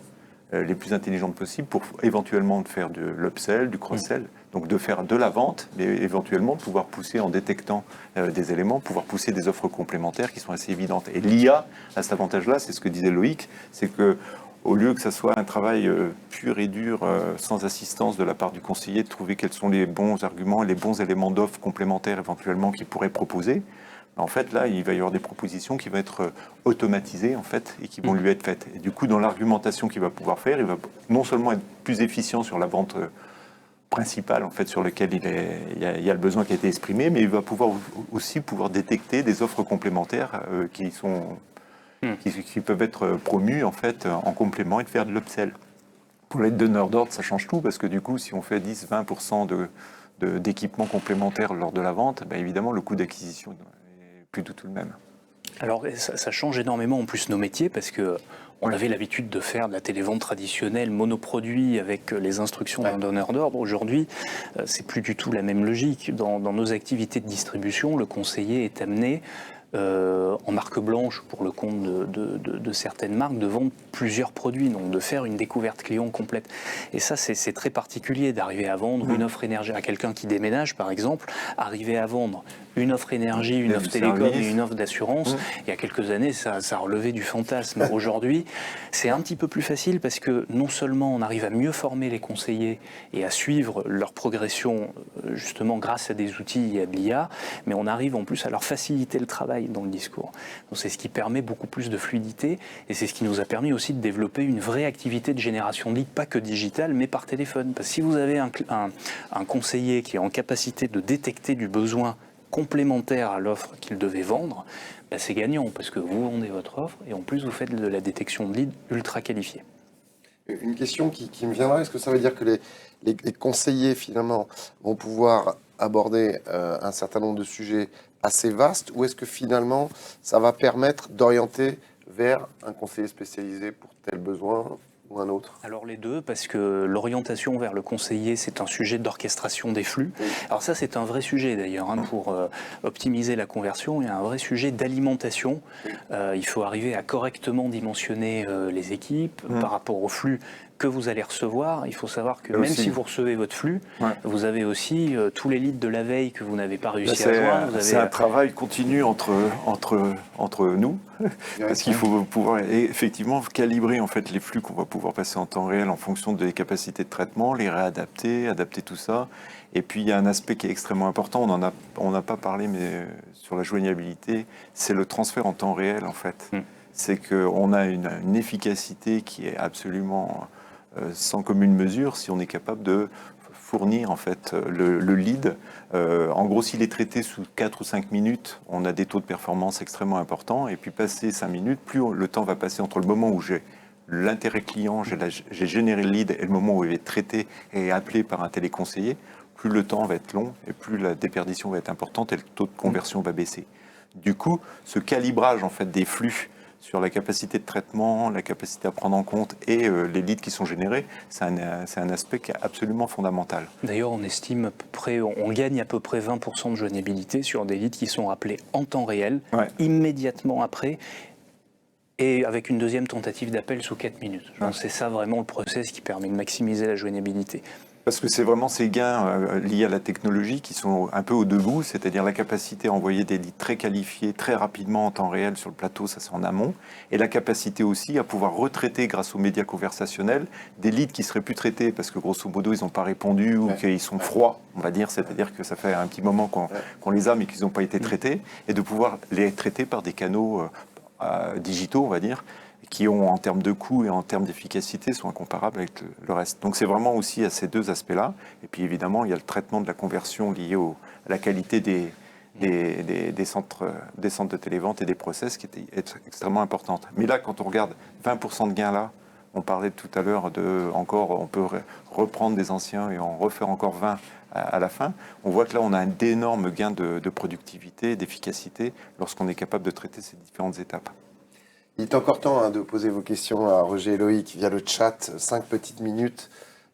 les plus intelligentes possibles pour éventuellement faire de l'upsell, du cross-sell, donc de faire de la vente, mais éventuellement de pouvoir pousser en détectant des éléments, pouvoir pousser des offres complémentaires qui sont assez évidentes. Et l'IA a cet avantage-là, c'est ce que disait Loïc, c'est que au lieu que ça soit un travail pur et dur, sans assistance de la part du conseiller, de trouver quels sont les bons arguments et les bons éléments d'offres complémentaires éventuellement qu'il pourrait proposer, en fait, là, il va y avoir des propositions qui vont être automatisées, en fait, et qui vont lui être faites. Et du coup, dans l'argumentation qu'il va pouvoir faire, il va non seulement être plus efficient sur la vente principale, en fait, sur laquelle il y a le besoin qui a été exprimé, mais il va aussi pouvoir détecter des offres complémentaires qui peuvent être promues, en fait, en complément et de faire de l'upsell. Pour les donneurs d'ordre, ça change tout, parce que du coup, si on fait 10-20% d'équipements complémentaires lors de la vente, ben évidemment, le coût d'acquisition plus du tout le même. Alors ça change énormément en plus nos métiers parce que on avait l'habitude de faire de la télévente traditionnelle monoproduit avec les instructions d'un donneur d'ordre. Aujourd'hui, c'est plus du tout la même logique. Dans nos activités de distribution, le conseiller est amené en marque blanche pour le compte de certaines marques, de vendre plusieurs produits, donc de faire une découverte client complète. Et ça, c'est très particulier d'arriver à vendre une offre énergie à quelqu'un qui déménage, par exemple, arriver à vendre une offre énergie, une offre télécom et une offre d'assurance. Il y a quelques années, ça relevait du fantasme. Aujourd'hui, c'est un petit peu plus facile parce que non seulement on arrive à mieux former les conseillers et à suivre leur progression, justement grâce à des outils et à de l'IA, mais on arrive en plus à leur faciliter le travail failles dans le discours. Donc c'est ce qui permet beaucoup plus de fluidité et c'est ce qui nous a permis aussi de développer une vraie activité de génération de leads, pas que digitale, mais par téléphone. Parce que si vous avez un conseiller qui est en capacité de détecter du besoin complémentaire à l'offre qu'il devait vendre, bah c'est gagnant parce que vous vendez votre offre et en plus vous faites de la détection de leads ultra qualifiée. Une question qui me viendra, est-ce que ça veut dire que les conseillers finalement vont pouvoir aborder un certain nombre de sujets assez vastes ou est-ce que finalement ça va permettre d'orienter vers un conseiller spécialisé pour tel besoin ou un autre? Alors les deux, parce que l'orientation vers le conseiller, c'est un sujet d'orchestration des flux. Oui. Alors ça, c'est un vrai sujet d'ailleurs, hein, pour optimiser la conversion. Il y a un vrai sujet d'alimentation. Oui. Il faut arriver à correctement dimensionner les équipes par rapport au flux que vous allez recevoir. Il faut savoir que même si vous recevez votre flux, vous avez aussi tous les leads de la veille que vous n'avez pas réussi à joindre. C'est un travail continu entre nous, parce qu'il faut pouvoir effectivement calibrer en fait les flux qu'on va pouvoir passer en temps réel en fonction des capacités de traitement, les réadapter, adapter tout ça. Et puis il y a un aspect qui est extrêmement important, on n'a pas parlé, mais sur la joignabilité, c'est le transfert en temps réel en fait. C'est qu'on a une efficacité qui est absolument sans commune mesure si on est capable de fournir en fait le lead. En gros, s'il est traité sous 4 ou 5 minutes, on a des taux de performance extrêmement importants. Et puis passer 5 minutes, plus le temps va passer entre le moment où j'ai l'intérêt client, j'ai généré le lead et le moment où il est traité et appelé par un téléconseiller, plus le temps va être long et plus la déperdition va être importante et le taux de conversion va baisser. Du coup, ce calibrage en fait des flux sur la capacité de traitement, la capacité à prendre en compte et les leads qui sont générés, c'est un aspect qui est absolument fondamental. D'ailleurs, on estime à peu près, on gagne à peu près 20% de joignabilité sur des leads qui sont appelés en temps réel, immédiatement après, et avec une deuxième tentative d'appel sous 4 minutes. C'est ça vraiment le process qui permet de maximiser la joignabilité. Parce que c'est vraiment ces gains liés à la technologie qui sont un peu au debout, c'est-à-dire la capacité à envoyer des leads très qualifiés, très rapidement en temps réel sur le plateau, ça c'est en amont, et la capacité aussi à pouvoir retraiter grâce aux médias conversationnels des leads qui seraient plus traités parce que grosso modo ils n'ont pas répondu ou qu'ils sont froids, on va dire, c'est-à-dire que ça fait un petit moment qu'on les a mais qu'ils n'ont pas été traités, et de pouvoir les traiter par des canaux digitaux, on va dire, qui ont en termes de coût et en termes d'efficacité sont incomparables avec le reste. Donc c'est vraiment aussi à ces deux aspects-là. Et puis évidemment, il y a le traitement de la conversion lié à la qualité des centres de télévente et des process qui est extrêmement importante. Mais là, quand on regarde 20% de gains là, on parlait tout à l'heure on peut reprendre des anciens et en refaire encore 20 à la fin. On voit que là, on a un d'énormes gains de productivité, d'efficacité lorsqu'on est capable de traiter ces différentes étapes. Il est encore temps de poser vos questions à Roger et Loïc via le chat, 5 petites minutes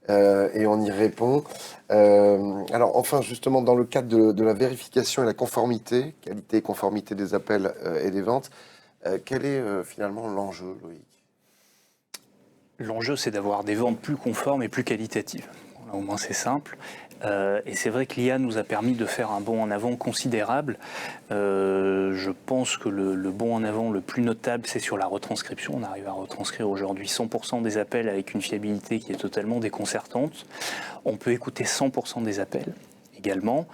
et on y répond. Alors enfin, justement, dans le cadre de la vérification et la conformité, qualité et conformité des appels et des ventes, quel est finalement l'enjeu, Loïc? L'enjeu, c'est d'avoir des ventes plus conformes et plus qualitatives. Là, au moins, c'est simple. Et c'est vrai que l'IA nous a permis de faire un bond en avant considérable. Je pense que le bond en avant le plus notable, c'est sur la retranscription. On arrive à retranscrire aujourd'hui 100% des appels avec une fiabilité qui est totalement déconcertante. On peut écouter 100% des appels également.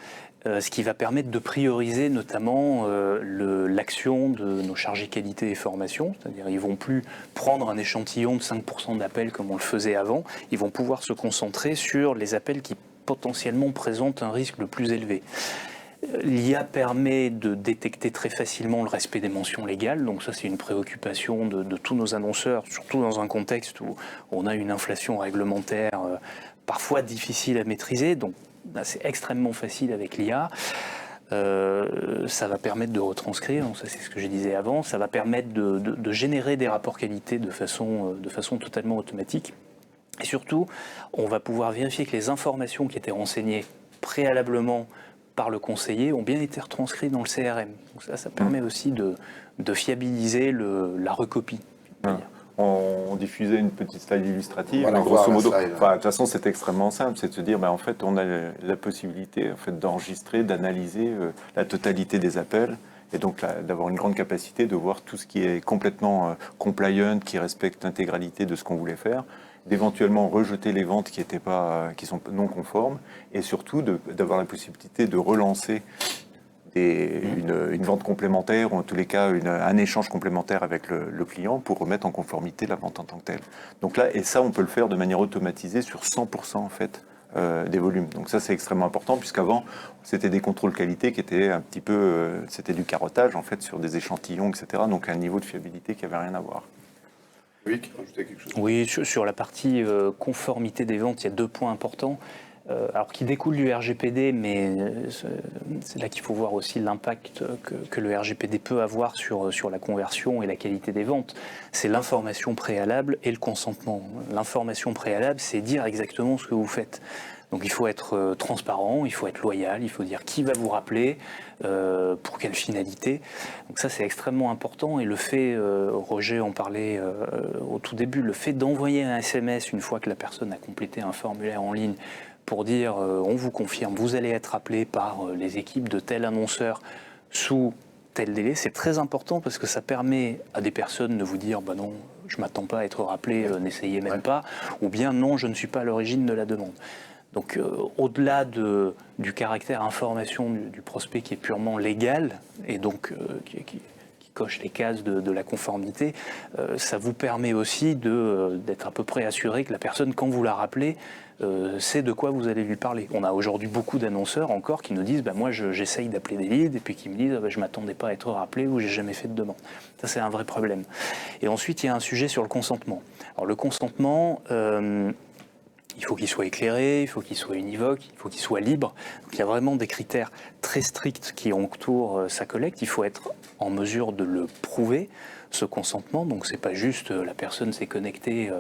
Ce qui va permettre de prioriser notamment l'action de nos chargés qualité et formation, c'est-à-dire ils ne vont plus prendre un échantillon de 5% d'appels comme on le faisait avant, ils vont pouvoir se concentrer sur les appels qui potentiellement présentent un risque le plus élevé. L'IA permet de détecter très facilement le respect des mentions légales, donc ça c'est une préoccupation de tous nos annonceurs, surtout dans un contexte où on a une inflation réglementaire parfois difficile à maîtriser, donc c'est extrêmement facile avec l'IA. Ça va permettre de retranscrire, donc ça c'est ce que je disais avant, ça va permettre de générer des rapports qualité de façon totalement automatique. Et surtout, on va pouvoir vérifier que les informations qui étaient renseignées préalablement par le conseiller ont bien été retranscrites dans le CRM. Donc ça permet aussi de fiabiliser la recopie. On diffusait une petite slide illustrative. Voilà, grosso modo, de toute façon, c'est extrêmement simple. C'est de se dire, en fait, on a la possibilité en fait, d'enregistrer, d'analyser la totalité des appels. Et donc d'avoir une grande capacité de voir tout ce qui est complètement compliant, qui respecte l'intégralité de ce qu'on voulait faire, d'éventuellement rejeter les ventes qui sont non conformes, et surtout d'avoir la possibilité de relancer une vente complémentaire ou en tous les cas un échange complémentaire avec le client pour remettre en conformité la vente en tant que telle. Donc là, et ça, on peut le faire de manière automatisée sur 100% en fait des volumes. Donc ça, c'est extrêmement important puisqu'avant, c'était des contrôles qualité qui étaient un petit peu, c'était du carottage en fait sur des échantillons, etc. Donc un niveau de fiabilité qui n'avait rien à voir. Oui, qui rajoutait quelque chose. Oui, sur la partie conformité des ventes, il y a 2 points importants. Alors qui découlent du RGPD, mais c'est là qu'il faut voir aussi l'impact que le RGPD peut avoir sur la conversion et la qualité des ventes. C'est l'information préalable et le consentement. L'information préalable, c'est dire exactement ce que vous faites. Donc il faut être transparent, il faut être loyal, il faut dire qui va vous rappeler, pour quelle finalité. Donc ça c'est extrêmement important et le fait, Roger en parlait au tout début, le fait d'envoyer un SMS une fois que la personne a complété un formulaire en ligne pour dire on vous confirme, vous allez être appelé par les équipes de tel annonceur sous tel délai, c'est très important parce que ça permet à des personnes de vous dire bah non, je ne m'attends pas à être rappelé, n'essayez même pas, ou bien non, je ne suis pas à l'origine de la demande. Donc au-delà du caractère information du prospect qui est purement légal et donc qui coche les cases de la conformité, ça vous permet aussi d'être à peu près assuré que la personne, quand vous la rappelez, sait de quoi vous allez lui parler. On a aujourd'hui beaucoup d'annonceurs encore qui nous disent bah, moi j'essaye d'appeler des leads et puis qui me disent bah, je ne m'attendais pas à être rappelé ou j'ai jamais fait de demande. Ça c'est un vrai problème. Et ensuite il y a un sujet sur le consentement. Alors le consentement, il faut qu'il soit éclairé, il faut qu'il soit univoque, il faut qu'il soit libre. Donc, il y a vraiment des critères très stricts qui entourent sa collecte. Il faut être en mesure de le prouver, ce consentement. Donc c'est pas juste la personne s'est connectée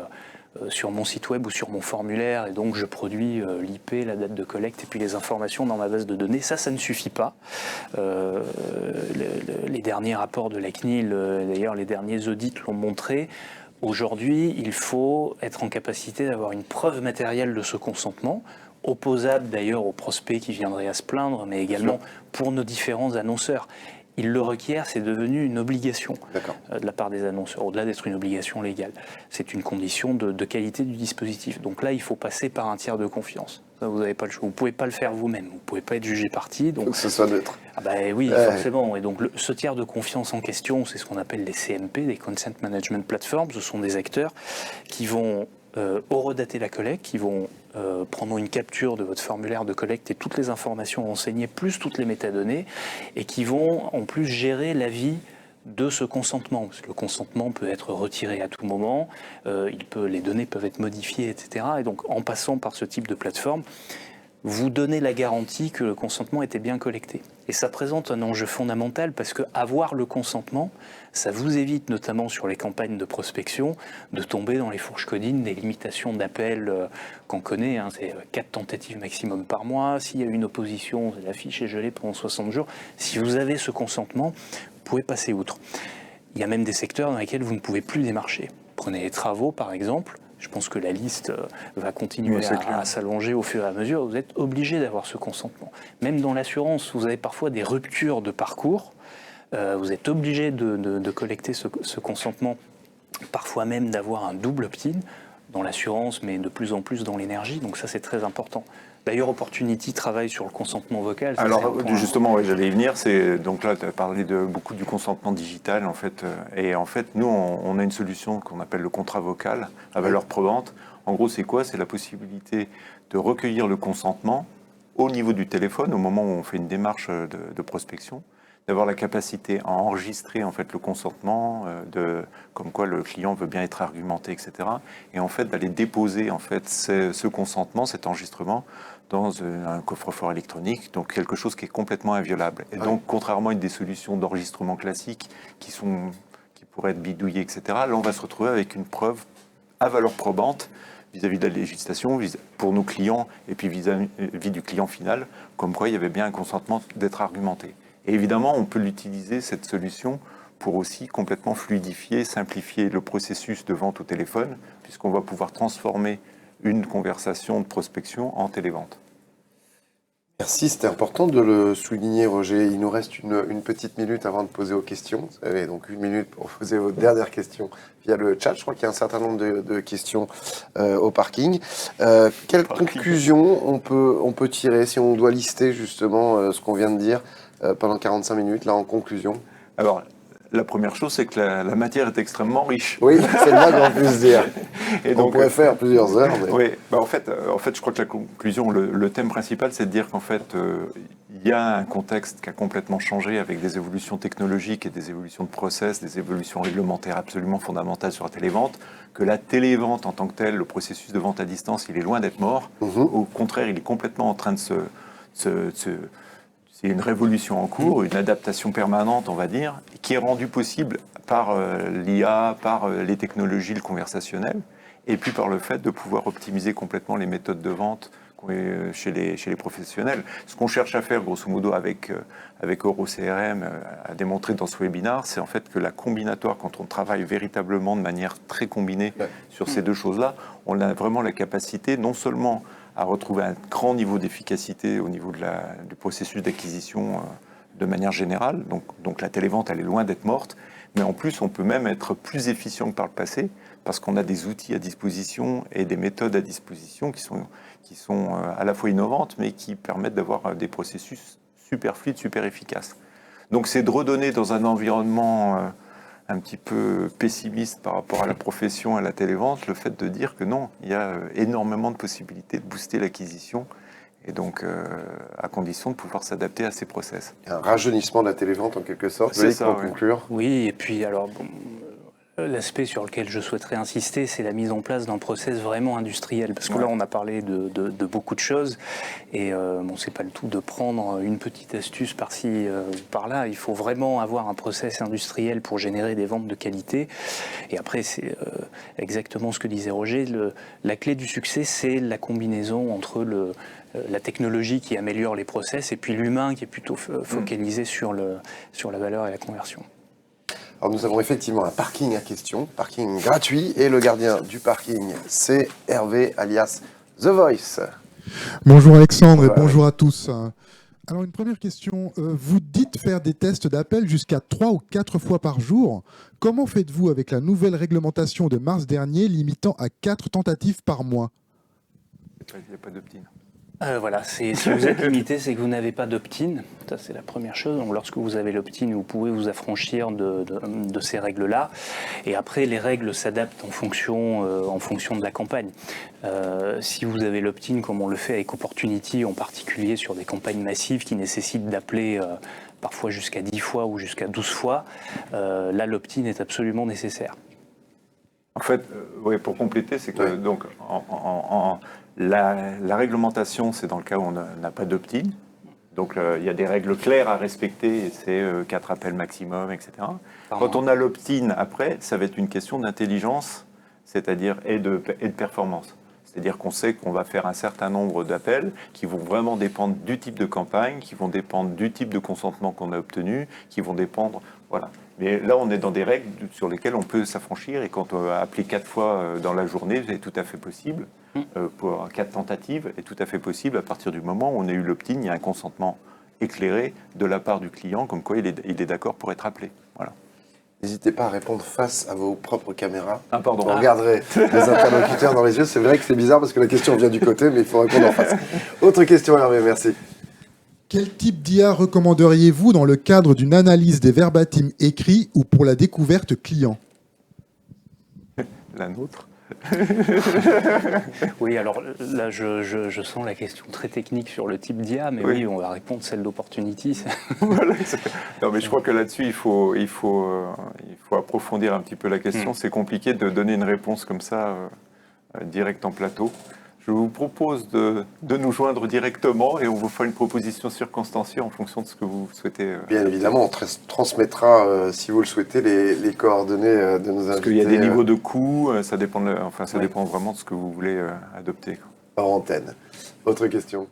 sur mon site web ou sur mon formulaire et donc je produis l'IP, la date de collecte et puis les informations dans ma base de données. Ça ne suffit pas. Les derniers rapports de la CNIL, d'ailleurs les derniers audits l'ont montré. Aujourd'hui, il faut être en capacité d'avoir une preuve matérielle de ce consentement, opposable d'ailleurs aux prospects qui viendraient à se plaindre, mais également pour nos différents annonceurs. Ils le requièrent, c'est devenu une obligation de la part des annonceurs, au-delà d'être une obligation légale. C'est une condition de qualité du dispositif. Donc là, il faut passer par un tiers de confiance. Ça, vous n'avez pas le choix. Vous ne pouvez pas le faire vous-même. Vous ne pouvez pas être jugé partie. Donc, faut que ce soit neutre. Ah bah oui, forcément. Et donc ce tiers de confiance en question, c'est ce qu'on appelle les CMP, les Consent Management Platforms. Ce sont des acteurs qui vont horodater la collecte, qui vont prendre une capture de votre formulaire de collecte et toutes les informations renseignées, plus toutes les métadonnées, et qui vont en plus gérer l'avis de ce consentement. Parce que le consentement peut être retiré à tout moment, les données peuvent être modifiées, etc. Et donc en passant par ce type de plateforme, vous donnez la garantie que le consentement était bien collecté. Et ça présente un enjeu fondamental parce que avoir le consentement, ça vous évite notamment sur les campagnes de prospection de tomber dans les fourches codines des limitations d'appel qu'on connaît. Hein, c'est 4 tentatives maximum par mois. S'il y a une opposition, la fiche est gelée pendant 60 jours. Si vous avez ce consentement, vous pouvez passer outre. Il y a même des secteurs dans lesquels vous ne pouvez plus démarcher. Prenez les travaux par exemple. Je pense que la liste va continuer à s'allonger au fur et à mesure. Vous êtes obligé d'avoir ce consentement. Même dans l'assurance, vous avez parfois des ruptures de parcours. Vous êtes obligé de collecter ce consentement, parfois même d'avoir un double opt-in dans l'assurance, mais de plus en plus dans l'énergie. Donc ça, c'est très important. D'ailleurs, Opportunity travaille sur le consentement vocal. Ça, alors, justement, ouais, j'allais y venir. Donc là, tu as parlé beaucoup du consentement digital, en fait. Et en fait, nous, on a une solution qu'on appelle le contrat vocal à valeur probante. En gros, c'est quoi? C'est la possibilité de recueillir le consentement au niveau du téléphone, au moment où on fait une démarche de prospection, d'avoir la capacité à enregistrer en fait le consentement, comme quoi le client veut bien être argumenté, etc. Et en fait d'aller déposer en fait ce consentement, cet enregistrement, dans un coffre-fort électronique, donc quelque chose qui est complètement inviolable. Et donc contrairement à des solutions d'enregistrement classiques qui pourraient être bidouillées, etc. Là on va se retrouver avec une preuve à valeur probante vis-à-vis de la législation, pour nos clients et puis vis-à-vis du client final, comme quoi il y avait bien un consentement d'être argumenté. Et évidemment, on peut l'utiliser, cette solution, pour aussi complètement fluidifier, simplifier le processus de vente au téléphone, puisqu'on va pouvoir transformer une conversation de prospection en télévente. Merci, c'était important de le souligner, Roger. Il nous reste une petite minute avant de poser vos questions. Vous avez donc 1 minute pour poser vos dernières questions via le chat. Je crois qu'il y a un certain nombre de questions au parking. Quelle conclusion on peut tirer si on doit lister justement ce qu'on vient de dire pendant 45 minutes, là, en conclusion? Alors, la première chose, c'est que la matière est extrêmement riche. Oui, c'est le moins qu'on puisse dire. Et On donc, pourrait faire plusieurs heures. Mais... Oui, en fait, je crois que la conclusion, le thème principal, c'est de dire qu'en fait, il y a un contexte qui a complètement changé avec des évolutions technologiques et des évolutions de process, des évolutions réglementaires absolument fondamentales sur la télévente, que la télévente en tant que telle, le processus de vente à distance, il est loin d'être mort. Au contraire, il est complètement en train de c'est une révolution en cours, une adaptation permanente, on va dire, qui est rendue possible par l'IA, par les technologies, le conversationnel, et puis par le fait de pouvoir optimiser complètement les méthodes de vente chez les professionnels. Ce qu'on cherche à faire, grosso modo, avec EuroCRM, à démontrer dans ce webinaire, c'est en fait que la combinatoire, quand on travaille véritablement de manière très combinée sur ces deux choses-là, on a vraiment la capacité non seulement à retrouver un grand niveau d'efficacité au niveau du processus d'acquisition de manière générale. Donc la télévente, elle est loin d'être morte, mais en plus, on peut même être plus efficient que par le passé, parce qu'on a des outils à disposition et des méthodes à disposition qui sont à la fois innovantes, mais qui permettent d'avoir des processus super fluides, super efficaces. Donc c'est de redonner dans un environnement un petit peu pessimiste par rapport à la profession, à la télévente, le fait de dire que non, il y a énormément de possibilités de booster l'acquisition, et donc à condition de pouvoir s'adapter à ces process. Un rajeunissement de la télévente en quelque sorte, C'est ça, pour conclure. Oui, et puis alors, l'aspect sur lequel je souhaiterais insister, c'est la mise en place d'un process vraiment industriel. Parce que là, on a parlé de beaucoup de choses. Et c'est pas le tout de prendre une petite astuce par-ci, par-là. Il faut vraiment avoir un process industriel pour générer des ventes de qualité. Et après, c'est exactement ce que disait Roger. La clé du succès, c'est la combinaison entre la technologie qui améliore les process et puis l'humain qui est plutôt focalisé sur la valeur et la conversion. Alors nous avons effectivement un parking à question, parking gratuit, et le gardien du parking, c'est Hervé, alias The Voice. Bonjour Alexandre et bonjour à tous. Alors une première question, vous dites faire des tests d'appel jusqu'à 3 ou 4 fois par jour. Comment faites-vous avec la nouvelle réglementation de mars dernier limitant à 4 tentatives par mois? Il n'y a pas d'opt-in. Voilà, si vous êtes limité, c'est que vous n'avez pas d'opt-in. Ça, c'est la première chose. Donc, lorsque vous avez l'opt-in, vous pouvez vous affranchir de ces règles-là. Et après, les règles s'adaptent en fonction de la campagne. Si vous avez l'opt-in, comme on le fait avec Opportunity, en particulier sur des campagnes massives qui nécessitent d'appeler parfois jusqu'à 10 fois ou jusqu'à 12 fois, là, l'opt-in est absolument nécessaire. En fait, pour compléter, c'est que donc, la réglementation, c'est dans le cas où on n'a pas d'opt-in. Donc, il y a des règles claires à respecter, c'est 4 appels maximum, etc. Quand on a l'opt-in après, ça va être une question d'intelligence, c'est-à-dire et de performance. C'est-à-dire qu'on sait qu'on va faire un certain nombre d'appels qui vont vraiment dépendre du type de campagne, qui vont dépendre du type de consentement qu'on a obtenu, qui vont dépendre... Voilà. Mais là, on est dans des règles sur lesquelles on peut s'affranchir, et quand on va appeler 4 fois dans la journée, c'est tout à fait possible. Pour 4 tentatives, est tout à fait possible à partir du moment où on a eu l'opt-in, il y a un consentement éclairé de la part du client, comme quoi il est d'accord pour être appelé. Voilà. N'hésitez pas à répondre face à vos propres caméras. Ah, pardon. On regarderait les interlocuteurs dans les yeux. C'est vrai que c'est bizarre parce que la question vient du côté, mais il faut répondre en face. Autre question, Hervé, merci. Quel type d'IA recommanderiez-vous dans le cadre d'une analyse des verbatim écrits ou pour la découverte client? La nôtre. Oui, alors là, je sens la question très technique sur le type d'IA, mais oui, on va répondre celle d'Opportunity. Voilà, non, mais je crois que là-dessus, il faut approfondir un petit peu la question. C'est compliqué de donner une réponse comme ça, directe en plateau. Je vous propose de nous joindre directement et on vous fera une proposition circonstanciée en fonction de ce que vous souhaitez. Bien évidemment, on transmettra, si vous le souhaitez, les coordonnées de nos invités. Parce qu'il y a des niveaux de coûts, ça dépend, ça dépend vraiment de ce que vous voulez adopter. Hors antenne. Autre question.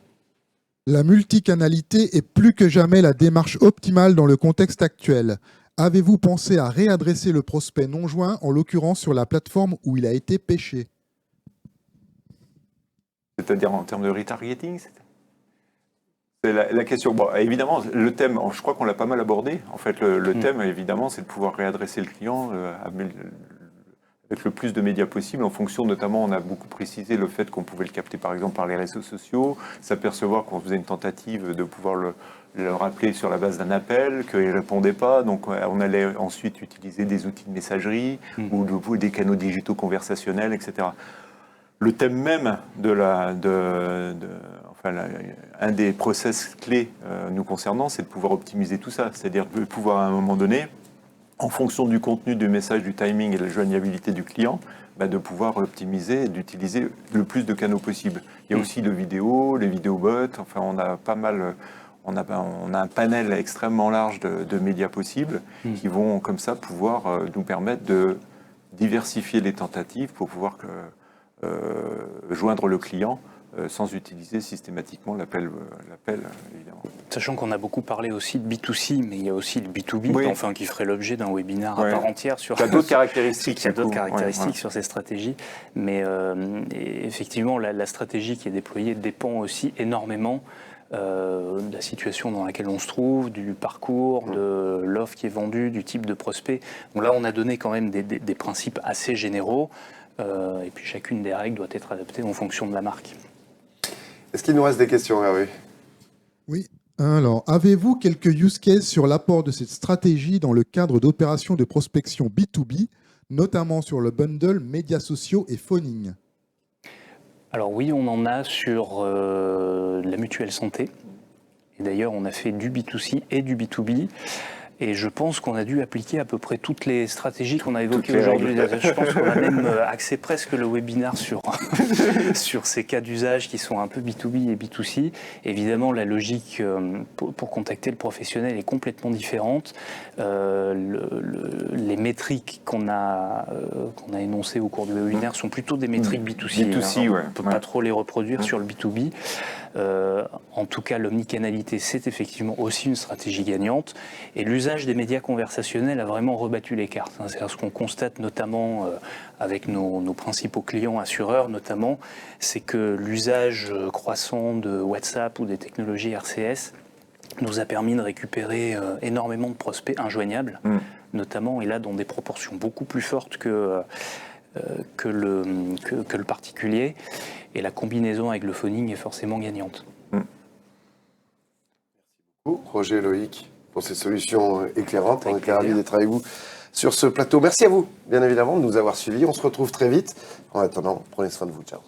La multicanalité est plus que jamais la démarche optimale dans le contexte actuel. Avez-vous pensé à réadresser le prospect non joint, en l'occurrence sur la plateforme où il a été pêché? C'est-à-dire en termes de retargeting, c'est la question. Bon, évidemment, le thème, je crois qu'on l'a pas mal abordé. En fait, le thème, évidemment, c'est de pouvoir réadresser le client avec le plus de médias possible, en fonction, notamment, on a beaucoup précisé le fait qu'on pouvait le capter, par exemple, par les réseaux sociaux, s'apercevoir qu'on faisait une tentative de pouvoir le rappeler sur la base d'un appel, qu'il ne répondait pas. Donc on allait ensuite utiliser des outils de messagerie ou des canaux digitaux conversationnels, etc. Le thème même un des process clés nous concernant, c'est de pouvoir optimiser tout ça. C'est-à-dire de pouvoir à un moment donné, en fonction du contenu du message, du timing et de la joignabilité du client, de pouvoir optimiser et d'utiliser le plus de canaux possible. Il y a aussi les vidéobots, enfin on a pas mal, on a un panel extrêmement large de médias possibles qui vont comme ça pouvoir nous permettre de diversifier les tentatives pour pouvoir joindre le client sans utiliser systématiquement l'appel, évidemment. Sachant qu'on a beaucoup parlé aussi de B2C, mais il y a aussi le B2B, qui ferait l'objet d'un webinaire à part entière sur... Il y a d'autres caractéristiques. Il y a d'autres caractéristiques sur ces stratégies, mais effectivement, la stratégie qui est déployée dépend aussi énormément de la situation dans laquelle on se trouve, du parcours, de l'offre qui est vendue, du type de prospect. Donc là, on a donné quand même des principes assez généraux, et puis chacune des règles doit être adaptée en fonction de la marque. Est-ce qu'il nous reste des questions, Hervé ? Oui. Alors, avez-vous quelques use cases sur l'apport de cette stratégie dans le cadre d'opérations de prospection B2B, notamment sur le bundle médias sociaux et phoning ? Alors oui, on en a sur la mutuelle santé. Et d'ailleurs, on a fait du B2C et du B2B. Et je pense qu'on a dû appliquer à peu près toutes les stratégies qu'on a évoquées aujourd'hui. Je pense qu'on a même axé presque le webinaire sur ces cas d'usage qui sont un peu B2B et B2C. Évidemment, la logique pour contacter le professionnel est complètement différente. Les métriques qu'on a énoncées au cours du webinaire sont plutôt des métriques B2C. B2C, on ne peut pas trop les reproduire sur le B2B. En tout cas, l'omnicanalité, c'est effectivement aussi une stratégie gagnante. Et l'usage des médias conversationnels a vraiment rebattu les cartes. C'est ce qu'on constate notamment avec nos principaux clients assureurs, notamment, c'est que l'usage croissant de WhatsApp ou des technologies RCS nous a permis de récupérer énormément de prospects injoignables, notamment, et là, dans des proportions beaucoup plus fortes que le particulier. Et la combinaison avec le phoning est forcément gagnante. Roger, Loïc, pour ces solutions éclairantes. On était ravis d'être avec vous sur ce plateau. Merci à vous, bien évidemment, de nous avoir suivis. On se retrouve très vite. En attendant, prenez soin de vous. Ciao.